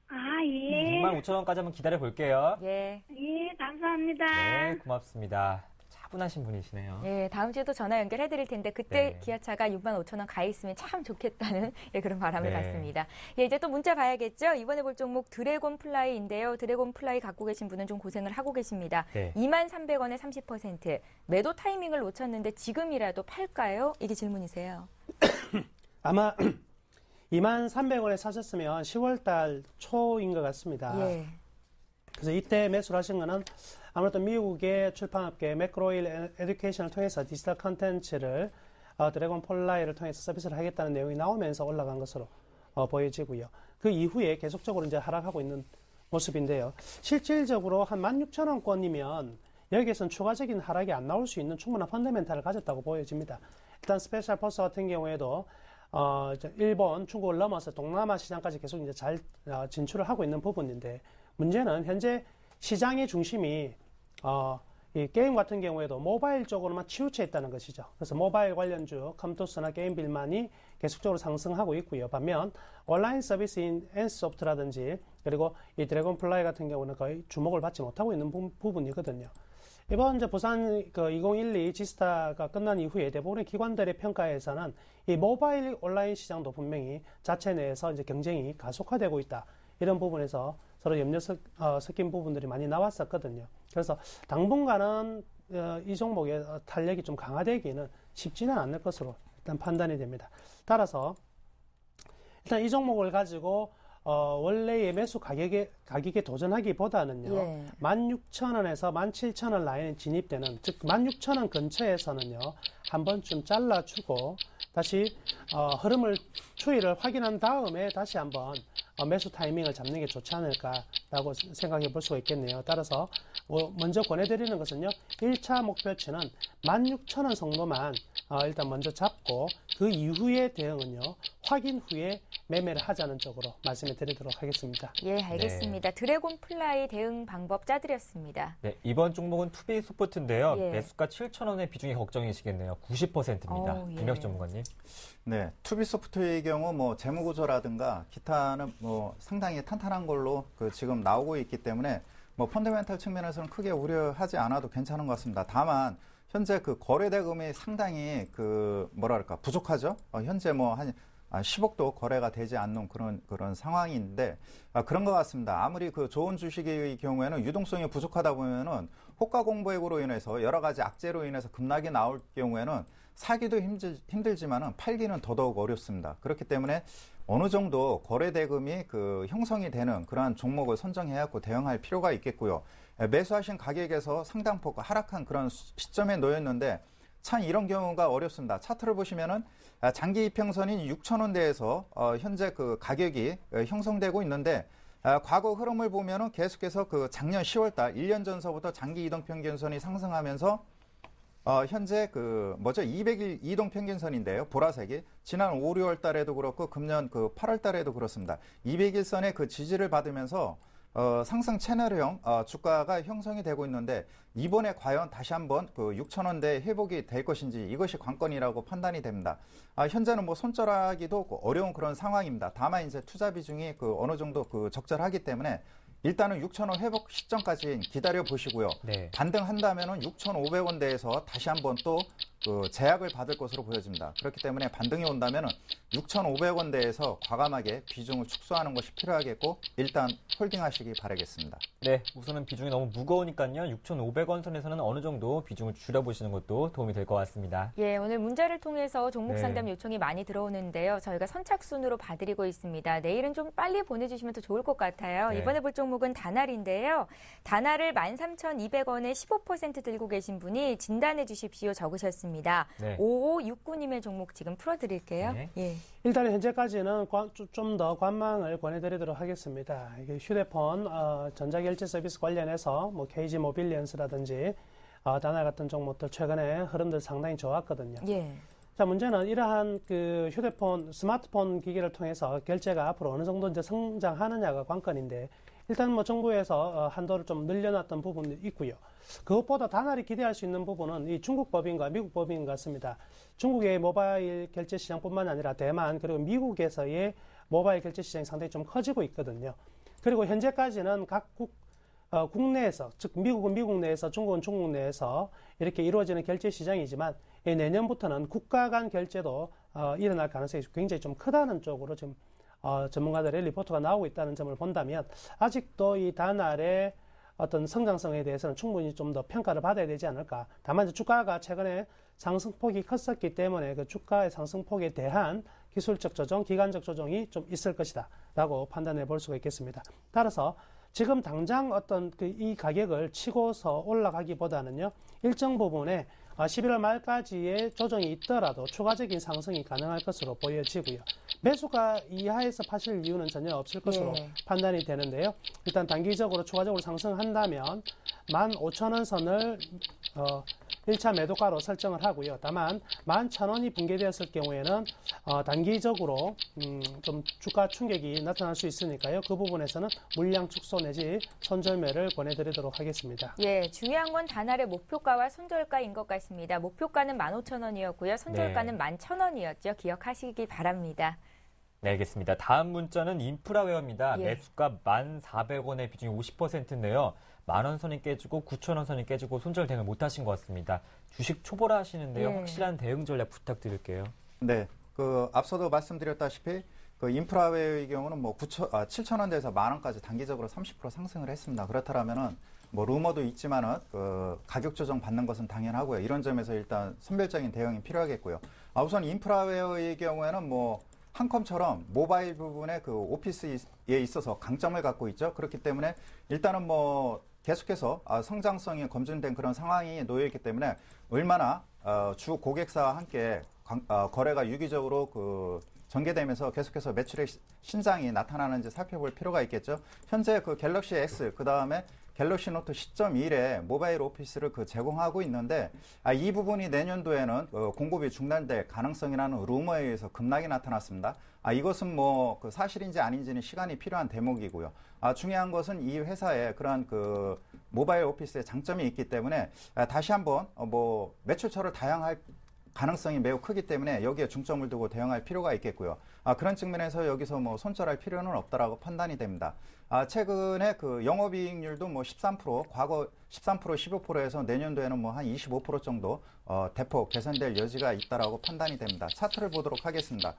아, 예. 6만 5천 원까지 한번 기다려 볼게요. 예. 예, 감사합니다. 네, 고맙습니다. 차분하신 분이시네요. 예, 다음 주에도 전화 연결해 드릴 텐데 그때 네. 기아차가 6만 5천 원 가 있으면 참 좋겠다는 예, 그런 바람을 네. 갖습니다. 예, 이제 또 문자 봐야겠죠? 이번에 볼 종목 드래곤 플라이인데요. 드래곤 플라이 갖고 계신 분은 좀 고생을 하고 계십니다. 네. 2만 300원에 30% 매도 타이밍을 놓쳤는데 지금이라도 팔까요? 이게 질문이세요. 아마 2만 300원에 사셨으면 10월달 초인 것 같습니다. 예. 그래서 이때 매수를 하신 거는 아무래도 미국의 출판업계 매크로일 에듀케이션을 통해서 디지털 컨텐츠를 드래곤 폴라이를 통해서 서비스를 하겠다는 내용이 나오면서 올라간 것으로 보여지고요. 그 이후에 계속적으로 이제 하락하고 있는 모습인데요. 실질적으로 한 16,000원권이면 여기에서는 추가적인 하락이 안 나올 수 있는 충분한 펀더멘탈을 가졌다고 보여집니다. 일단 스페셜 포스 같은 경우에도 이제 일본, 중국을 넘어서 동남아 시장까지 계속 이제 잘 진출을 하고 있는 부분인데 문제는 현재 시장의 중심이 이 게임 같은 경우에도 모바일 쪽으로만 치우쳐 있다는 것이죠. 그래서 모바일 관련주 컴투스나 게임빌만이 계속적으로 상승하고 있고요. 반면 온라인 서비스인 엔소프트라든지 그리고 이 드래곤 플라이 같은 경우는 거의 주목을 받지 못하고 있는 부분이거든요. 이번 이제 부산 2012 지스타가 끝난 이후에 대부분의 기관들의 평가에서는 이 모바일 온라인 시장도 분명히 자체 내에서 이제 경쟁이 가속화되고 있다. 이런 부분에서 서로 염려 섞인 부분들이 많이 나왔었거든요. 그래서 당분간은 이 종목의 탄력이 좀 강화되기는 쉽지는 않을 것으로 일단 판단이 됩니다. 따라서 일단 이 종목을 가지고 원래의 매수 가격에 도전하기보다는요. 예. 16,000원에서 17,000원 라인에 진입되는 즉 16,000원 근처에서는요. 한 번쯤 잘라주고 다시 흐름을 추이를 확인한 다음에 다시 한번 매수 타이밍을 잡는 게 좋지 않을까라고 생각해 볼 수가 있겠네요. 따라서 먼저 권해드리는 것은요. 1차 목표치는 16,000원 정도만 일단 먼저 잡고 그 이후의 대응은요. 확인 후에 매매를 하자는 쪽으로 말씀해 드리도록 하겠습니다. 예, 알겠습니다. 드래곤 플라이 대응 방법 짜드렸습니다. 네, 이번 종목은 투비 소프트인데요. 예. 매수가 7,000원의 비중이 걱정이시겠네요. 90%입니다. 예. 김혁 전문가님. 네, 투비소프트의 경우 뭐 재무 구조라든가 기타는 뭐 상당히 탄탄한 걸로 지금 나오고 있기 때문에 뭐 펀더멘탈 측면에서는 크게 우려하지 않아도 괜찮은 것 같습니다. 다만 현재 그 거래 대금이 상당히 뭐랄까 부족하죠. 현재 뭐 한 10억도 거래가 되지 않는 그런 상황인데 그런 것 같습니다. 아무리 그 좋은 주식의 경우에는 유동성이 부족하다 보면은 호가 공백으로 인해서 여러 가지 악재로 인해서 급락이 나올 경우에는 사기도 힘들지만은 팔기는 더더욱 어렵습니다. 그렇기 때문에 어느 정도 거래 대금이 형성이 되는 그러한 종목을 선정해갖고 대응할 필요가 있겠고요. 매수하신 가격에서 상당폭 하락한 그런 시점에 놓였는데 참 이런 경우가 어렵습니다. 차트를 보시면은 장기 이평선인 6,000원대에서 현재 그 가격이 형성되고 있는데 과거 흐름을 보면은 계속해서 작년 10월달 1년 전서부터 장기 이동평균선이 상승하면서 현재 200일 이동평균선인데요. 보라색이 지난 5, 6월 달에도 그렇고 금년 8월 달에도 그렇습니다. 200일선의 지지를 받으면서 상승 채널형 주가가 형성이 되고 있는데 이번에 과연 다시 한번 6,000원대 회복이 될 것인지 이것이 관건이라고 판단이 됩니다. 현재는 뭐 손절하기도 어려운 그런 상황입니다. 다만 이제 투자 비중이 어느 정도 적절하기 때문에 일단은 6,000원 회복 시점까지 기다려 보시고요. 네. 반등한다면은 6,500원대에서 다시 한번 또 그 제약을 받을 것으로 보여집니다. 그렇기 때문에 반등이 온다면 6,500원대에서 과감하게 비중을 축소하는 것이 필요하겠고 일단 홀딩하시기 바라겠습니다. 네, 우선은 비중이 너무 무거우니까요. 6,500원 선에서는 어느 정도 비중을 줄여보시는 것도 도움이 될 것 같습니다. 예, 오늘 문자를 통해서 종목 네. 상담 요청이 많이 들어오는데요. 저희가 선착순으로 봐드리고 있습니다. 내일은 좀 빨리 보내주시면 더 좋을 것 같아요. 네. 이번에 볼 종목은 다날인데요. 다날을 13,200원에 15% 들고 계신 분이 진단해 주십시오 적으셨습니다. 네. 5569님의 종목 지금 풀어드릴게요. 네. 예. 일단 현재까지는 좀 더 관망을 권해드리도록 하겠습니다. 이게 휴대폰 전자결제 서비스 관련해서 뭐 KG 모빌리언스라든지 다날 같은 종목들 최근에 흐름들 상당히 좋았거든요. 예. 자, 문제는 이러한 그 휴대폰, 스마트폰 기기를 통해서 결제가 앞으로 어느 정도 이제 성장하느냐가 관건인데, 일단 뭐 정부에서 한도를 좀 늘려놨던 부분도 있고요. 그것보다 다날이 기대할 수 있는 부분은 이 중국 법인과 미국 법인 같습니다. 중국의 모바일 결제 시장뿐만 아니라 대만 그리고 미국에서의 모바일 결제 시장이 상당히 좀 커지고 있거든요. 그리고 현재까지는 각국 국내에서, 즉 미국은 미국 내에서, 중국은 중국 내에서 이렇게 이루어지는 결제 시장이지만 내년부터는 국가 간 결제도 일어날 가능성이 굉장히 좀 크다는 쪽으로 지금 전문가들의 리포트가 나오고 있다는 점을 본다면 아직도 이 다날의 어떤 성장성에 대해서는 충분히 좀 더 평가를 받아야 되지 않을까. 다만 이제 주가가 최근에 상승폭이 컸었기 때문에 그 주가의 상승폭에 대한 기술적 조정, 기간적 조정이 좀 있을 것이다 라고 판단해 볼 수가 있겠습니다. 따라서 지금 당장 어떤 이 가격을 치고서 올라가기보다는요, 일정 부분에 11월 말까지의 조정이 있더라도 추가적인 상승이 가능할 것으로 보여지고요. 매수가 이하에서 파실 이유는 전혀 없을 것으로 판단이 되는데요. 일단 단기적으로 추가적으로 상승한다면 15,000원 선을 1차 매도가로 설정을 하고요. 다만 11,000원이 붕괴되었을 경우에는 단기적으로 좀 주가 충격이 나타날 수 있으니까요. 그 부분에서는 물량 축소 내지 손절매를 권해드리도록 하겠습니다. 예, 중요한 건 다날의 목표가와 손절가인 것 같습니다. 목표가는 15,000원이었고요. 손절가는 11,000원이었죠. 기억하시기 바랍니다. 네, 알겠습니다. 다음 문자는 인프라웨어입니다. 예. 매수가 1,400원의 비중이 50%인데요. 10,000원 선이 깨지고 9,000원 선이 깨지고 손절 대응을 못하신 것 같습니다. 주식 초보라 하시는데요. 예. 확실한 대응 전략 부탁드릴게요. 네, 그 앞서도 말씀드렸다시피 그 인프라웨어의 경우는 뭐 7,000원대에서 10,000원까지 단기적으로 30% 상승을 했습니다. 그렇다면은 뭐 루머도 있지만은 그 가격 조정 받는 것은 당연하고요. 이런 점에서 일단 선별적인 대응이 필요하겠고요. 우선 인프라웨어의 경우에는 뭐 한컴처럼 모바일 부분에 그 오피스에 있어서 강점을 갖고 있죠. 그렇기 때문에 일단은 뭐 계속해서 성장성이 검증된 그런 상황이 놓여 있기 때문에 얼마나 주 고객사와 함께 거래가 유기적으로 그 전개되면서 계속해서 매출의 신장이 나타나는지 살펴볼 필요가 있겠죠. 현재 그 갤럭시 S 그 다음에 갤럭시 노트 10.1에 모바일 오피스를 제공하고 있는데 이 부분이 내년도에는 공급이 중단될 가능성이라는 루머에 의해서 급락이 나타났습니다. 이것은 뭐 그 사실인지 아닌지는 시간이 필요한 대목이고요. 중요한 것은 이 회사의 그러한 그 모바일 오피스의 장점이 있기 때문에 다시 한번 뭐 매출처를 다양할 가능성이 매우 크기 때문에 여기에 중점을 두고 대응할 필요가 있겠고요. 그런 측면에서 여기서 뭐 손절할 필요는 없다라고 판단이 됩니다. 최근에 그 영업이익률도 뭐 13%, 과거 13%, 15%에서 내년도에는 뭐 한 25% 정도 대폭 개선될 여지가 있다라고 판단이 됩니다. 차트를 보도록 하겠습니다.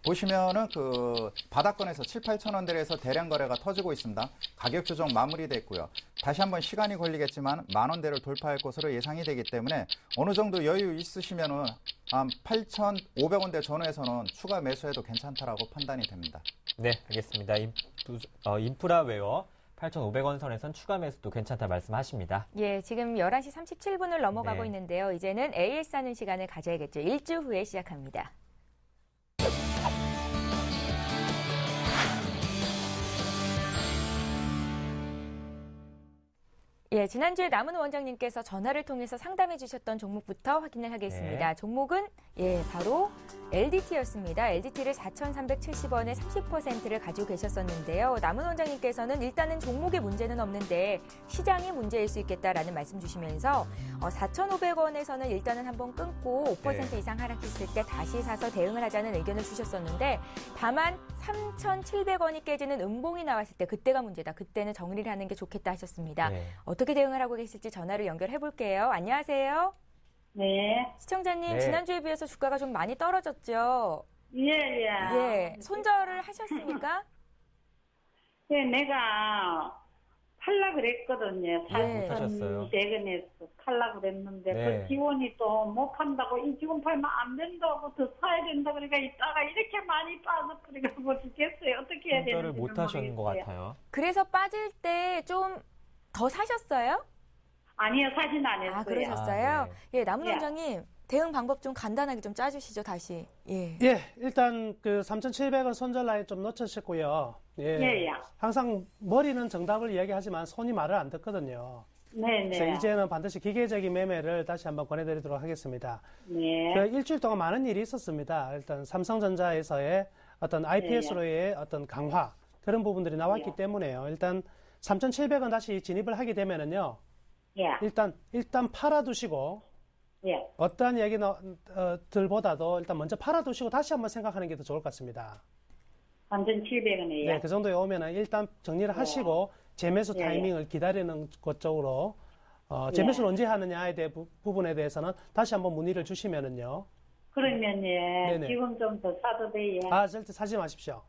보시면은 그 바닥권에서 7, 8천 원대에서 대량 거래가 터지고 있습니다. 가격 조정 마무리됐고요. 다시 한번 시간이 걸리겠지만 10,000원대를 돌파할 것으로 예상이 되기 때문에 어느 정도 여유 있으시면은 한 8,500원대 전후에서는 추가 매수해도 괜찮다라고 판단이 됩니다. 네, 알겠습니다. 인프라웨어 8,500원 선에선 추가 매수도 괜찮다 말씀하십니다. 예, 지금 11시 37분을 넘어가고 네. 있는데요. 이제는 AS 하는 시간을 가져야겠죠. 일주 후에 시작합니다. 예, 지난주에 남은 원장님께서 전화를 통해서 상담해 주셨던 종목부터 확인을 하겠습니다. 네. 종목은 바로 LDT였습니다. LDT를 4,370원에 30%를 가지고 계셨었는데요. 남은 원장님께서는 일단은 종목에 문제는 없는데 시장이 문제일 수 있겠다라는 말씀 주시면서 4,500원에서는 일단은 한번 끊고 5% 네. 이상 하락했을 때 다시 사서 대응을 하자는 의견을 주셨었는데 다만 3,700원이 깨지는 음봉이 나왔을 때 그때가 문제다. 그때는 정리를 하는 게 좋겠다 하셨습니다. 네. 어떻게 대응을 하고 계실지 전화로 연결해 볼게요. 안녕하세요. 네. 시청자님, 네. 지난주에 비해서 주가가 좀 많이 떨어졌죠? 예. 예. 손절을 하셨습니까? 예, 내가 팔라 그랬거든요. 예. 하셨어요. 4건에서 팔라 그랬는데 네. 그 지원이 또 못 판다고 이 지금 팔면 안 된다고 더 사야 된다 그러니까 이따가 이렇게 많이 빠져 그러니까 못 죽겠어요. 어떻게 해야 되는지 손절을 못 하신 것 같아요. 그래서 빠질 때 좀 더 사셨어요? 아니요, 사진 안 했어요. 아, 그러셨어요? 아, 예, 남은 예. 원장님, 대응 방법 좀 간단하게 좀 짜주시죠, 다시. 예. 예, 일단 그 3,700원 손절 라인 좀 놓쳤었고요. 예. 항상 머리는 정답을 이야기하지만 손이 말을 안 듣거든요. 네. 그래서 이제는 반드시 기계적인 매매를 다시 한번 권해드리도록 하겠습니다. 네. 그 일주일 동안 많은 일이 있었습니다. 일단 삼성전자에서의 어떤 IPS로의 어떤 강화 그런 부분들이 나왔기 예. 때문에요. 일단 3,700원 다시 진입을 하게 되면은요. 예. 일단 팔아두시고 예. 어떠한 얘기들보다도 일단 먼저 팔아두시고 다시 한번 생각하는 게 더 좋을 것 같습니다. 3,700원이에요. 네, 그 정도에 오면은 일단 정리를 하시고 재매수 예. 타이밍을 기다리는 것 쪽으로 재매수를 언제 하느냐에 대한 부분에 대해서는 다시 한번 문의를 주시면은요. 그러면 네네. 지금 좀 더 사도 돼요. 절대 사지 마십시오.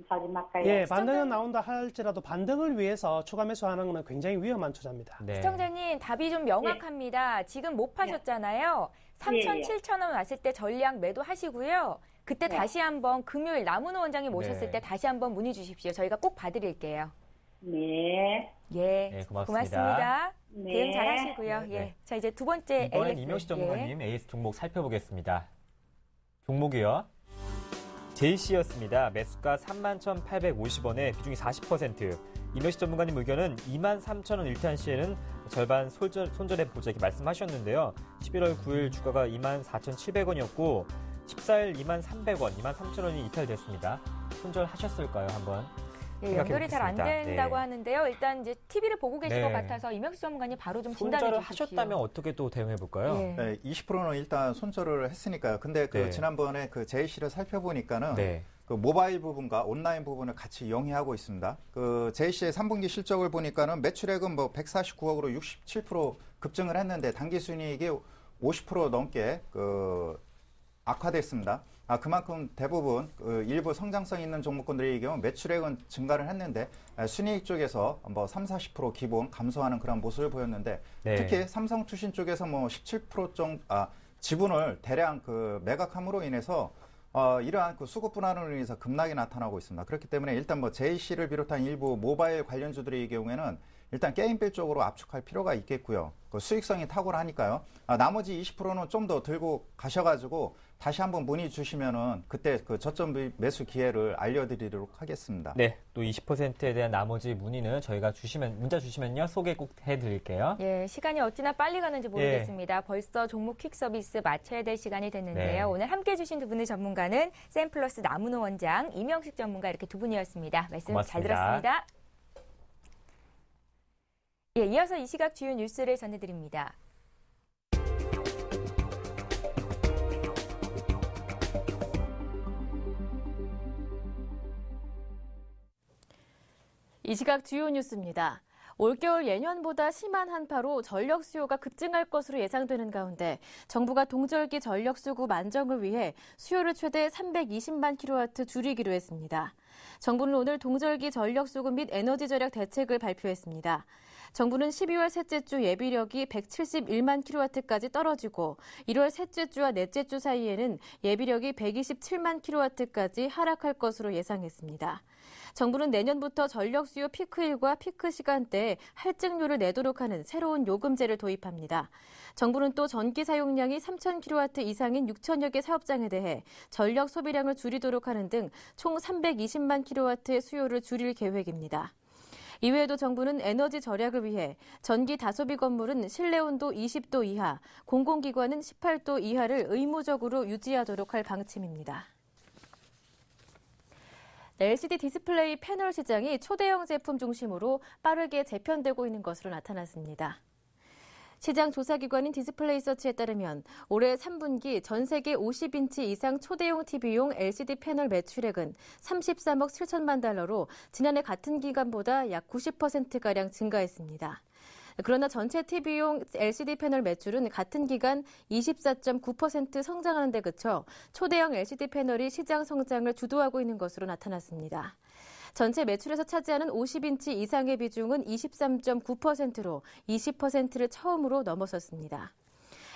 사지 말까요? 예, 반등은 나온다 할지라도 반등을 위해서 추가 매수하는 건 굉장히 위험한 투자입니다. 네. 시청자님, 답이 좀 명확합니다. 지금 못 파셨잖아요. 3,700원 왔을 때 전량 매도하시고요. 그때 네. 다시 한번 금요일 남은호 원장님 모셨을 네. 때 다시 한번 문의 주십시오. 저희가 꼭 봐드릴게요. 네. 예, 네, 고맙습니다. 고맙습니다. 네. 대응 잘 하시고요. 네, 예. 네. 자, 이제 두 번째 이번엔 AS. 이명식 예. 전문가님 AS 종목 살펴보겠습니다. 종목이요. JC였습니다. 매수가 31,850원에 비중이 40%. 이명식 전문가님 의견은 23,000원 일탄 시에는 절반 손절해보자 이렇게 말씀하셨는데요. 11월 9일 주가가 24,700원이었고 14일 23,300원, 23,000원이 이탈됐습니다. 손절하셨을까요, 한번? 예, 연결이 잘 안 생각해 된다고 보겠습니다. 하는데요. 일단 이제 TV를 보고 계신 네. 것 같아서 이명식 전문가님 바로 좀 진단해 손절을 주십시오. 하셨다면 어떻게 또 대응해볼까요? 예. 네, 20%는 일단 손절을 했으니까요. 근데 그 네. 지난번에 그 JC를 살펴보니까는 네. 그 모바일 부분과 온라인 부분을 같이 영위하고 있습니다. 그 JC의 3분기 실적을 보니까는 매출액은 뭐 149억으로 67% 급증을 했는데 당기 순이익이 50% 넘게 그 악화됐습니다. 그만큼 대부분 일부 성장성 있는 종목군들의 경우 매출액은 증가를 했는데 순이익 쪽에서 뭐 30-40% 기본 감소하는 그런 모습을 보였는데 네. 특히 삼성투신 쪽에서 뭐 17% 정도 지분을 대량 그 매각함으로 인해서 이러한 그 수급 분할로 인해서 급락이 나타나고 있습니다. 그렇기 때문에 일단 뭐 JC를 비롯한 일부 모바일 관련주들의 경우에는 일단 게임빌 쪽으로 압축할 필요가 있겠고요. 그 수익성이 탁월하니까요. 나머지 20%는 좀 더 들고 가셔가지고 다시 한번 문의 주시면은 그때 그 저점 매수 기회를 알려드리도록 하겠습니다. 네, 또 20%에 대한 나머지 문의는 저희가 문자 주시면요 소개 꼭 해드릴게요. 예, 시간이 어찌나 빨리 가는지 모르겠습니다. 벌써 종목 퀵 서비스 마쳐야 될 시간이 됐는데요. 네. 오늘 함께해 주신 두 분의 전문가는 샘플러스 남은호 원장, 이명식 전문가 이렇게 두 분이었습니다. 말씀 잘 고맙습니다. 들었습니다. 예, 이어서 이 시각 주요 뉴스를 전해드립니다. 이 시각 주요 뉴스입니다. 올겨울 예년보다 심한 한파로 전력 수요가 급증할 것으로 예상되는 가운데 정부가 동절기 전력 수급 안정을 위해 수요를 최대 320만 킬로와트 줄이기로 했습니다. 정부는 오늘 동절기 전력 수급 및 에너지 절약 대책을 발표했습니다. 정부는 12월 셋째 주 예비력이 171만 킬로와트까지 떨어지고 1월 셋째 주와 넷째 주 사이에는 예비력이 127만 킬로와트까지 하락할 것으로 예상했습니다. 정부는 내년부터 전력 수요 피크일과 피크 시간대에 할증료를 내도록 하는 새로운 요금제를 도입합니다. 정부는 또 전기 사용량이 3,000kW 이상인 6천여 개 사업장에 대해 전력 소비량을 줄이도록 하는 등 총 320만 kW의 수요를 줄일 계획입니다. 이외에도 정부는 에너지 절약을 위해 전기 다소비 건물은 실내 온도 20도 이하, 공공기관은 18도 이하를 의무적으로 유지하도록 할 방침입니다. LCD 디스플레이 패널 시장이 초대형 제품 중심으로 빠르게 재편되고 있는 것으로 나타났습니다. 시장 조사기관인 디스플레이서치에 따르면 올해 3분기 전 세계 50인치 이상 초대형 TV용 LCD 패널 매출액은 33억 7천만 달러로 지난해 같은 기간보다 약 90%가량 증가했습니다. 그러나 전체 TV용 LCD 패널 매출은 같은 기간 24.9% 성장하는 데 그쳐 초대형 LCD 패널이 시장 성장을 주도하고 있는 것으로 나타났습니다. 전체 매출에서 차지하는 50인치 이상의 비중은 23.9%로 20%를 처음으로 넘어섰습니다.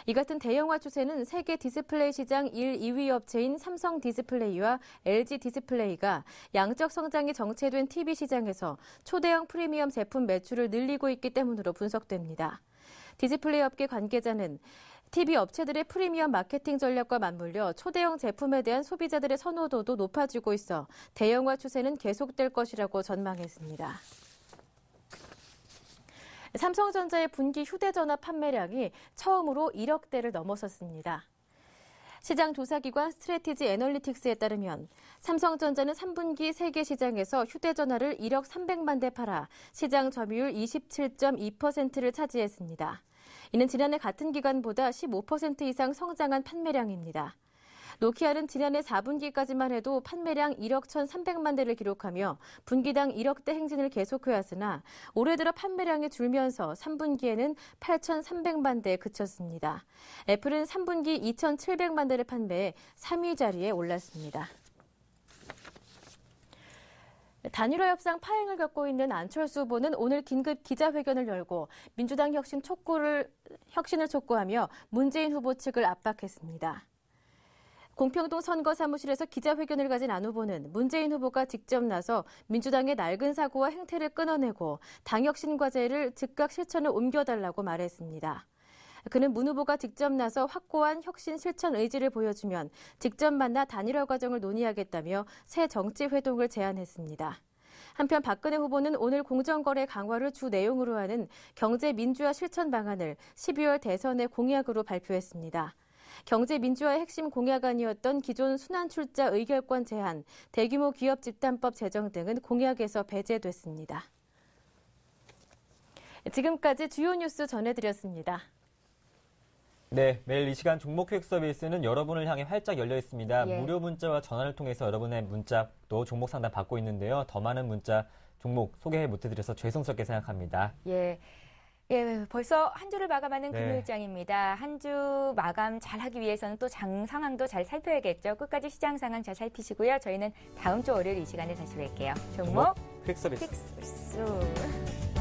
이 같은 대형화 추세는 세계 디스플레이 시장 1, 2위 업체인 삼성 디스플레이와 LG 디스플레이가 양적 성장이 정체된 TV 시장에서 초대형 프리미엄 제품 매출을 늘리고 있기 때문으로 분석됩니다. 디스플레이 업계 관계자는 TV 업체들의 프리미엄 마케팅 전략과 맞물려 초대형 제품에 대한 소비자들의 선호도도 높아지고 있어 대형화 추세는 계속될 것이라고 전망했습니다. 삼성전자의 분기 휴대전화 판매량이 처음으로 1억 대를 넘어섰습니다. 시장 조사기관 스트래티지 애널리틱스에 따르면 삼성전자는 3분기 세계 시장에서 휴대전화를 1억 300만 대 팔아 시장 점유율 27.2%를 차지했습니다. 이는 지난해 같은 기간보다 15% 이상 성장한 판매량입니다. 노키아는 지난해 4분기까지만 해도 판매량 1억 1,300만 대를 기록하며 분기당 1억 대 행진을 계속해왔으나 올해 들어 판매량이 줄면서 3분기에는 8,300만 대에 그쳤습니다. 애플은 3분기 2,700만 대를 판매해 3위 자리에 올랐습니다. 단일화 협상 파행을 겪고 있는 안철수 후보는 오늘 긴급 기자회견을 열고 민주당 혁신을 촉구하며 문재인 후보 측을 압박했습니다. 공평동 선거사무실에서 기자회견을 가진 안 후보는 문재인 후보가 직접 나서 민주당의 낡은 사고와 행태를 끊어내고 당혁신 과제를 즉각 실천을 옮겨달라고 말했습니다. 그는 문 후보가 직접 나서 확고한 혁신 실천 의지를 보여주면 직접 만나 단일화 과정을 논의하겠다며 새 정치 회동을 제안했습니다. 한편 박근혜 후보는 오늘 공정거래 강화를 주 내용으로 하는 경제 민주화 실천 방안을 12월 대선의 공약으로 발표했습니다. 경제 민주화의 핵심 공약안이었던 기존 순환출자 의결권 제한, 대규모 기업 집단법 제정 등은 공약에서 배제됐습니다. 지금까지 주요 뉴스 전해드렸습니다. 네, 매일 이 시간 종목 교육 서비스는 여러분을 향해 활짝 열려 있습니다. 예. 무료 문자와 전화를 통해서 여러분의 문자 또 종목 상담 받고 있는데요. 더 많은 문자, 종목 소개 못해드려서 죄송스럽게 생각합니다. 예. 예, 벌써 한 주를 마감하는 네. 금요일장입니다. 한 주 마감 잘 하기 위해서는 또 장 상황도 잘 살펴야겠죠. 끝까지 시장 상황 잘 살피시고요. 저희는 다음 주 월요일 이 시간에 다시 뵐게요. 종목 퀵 서비스. 퀵 서비스.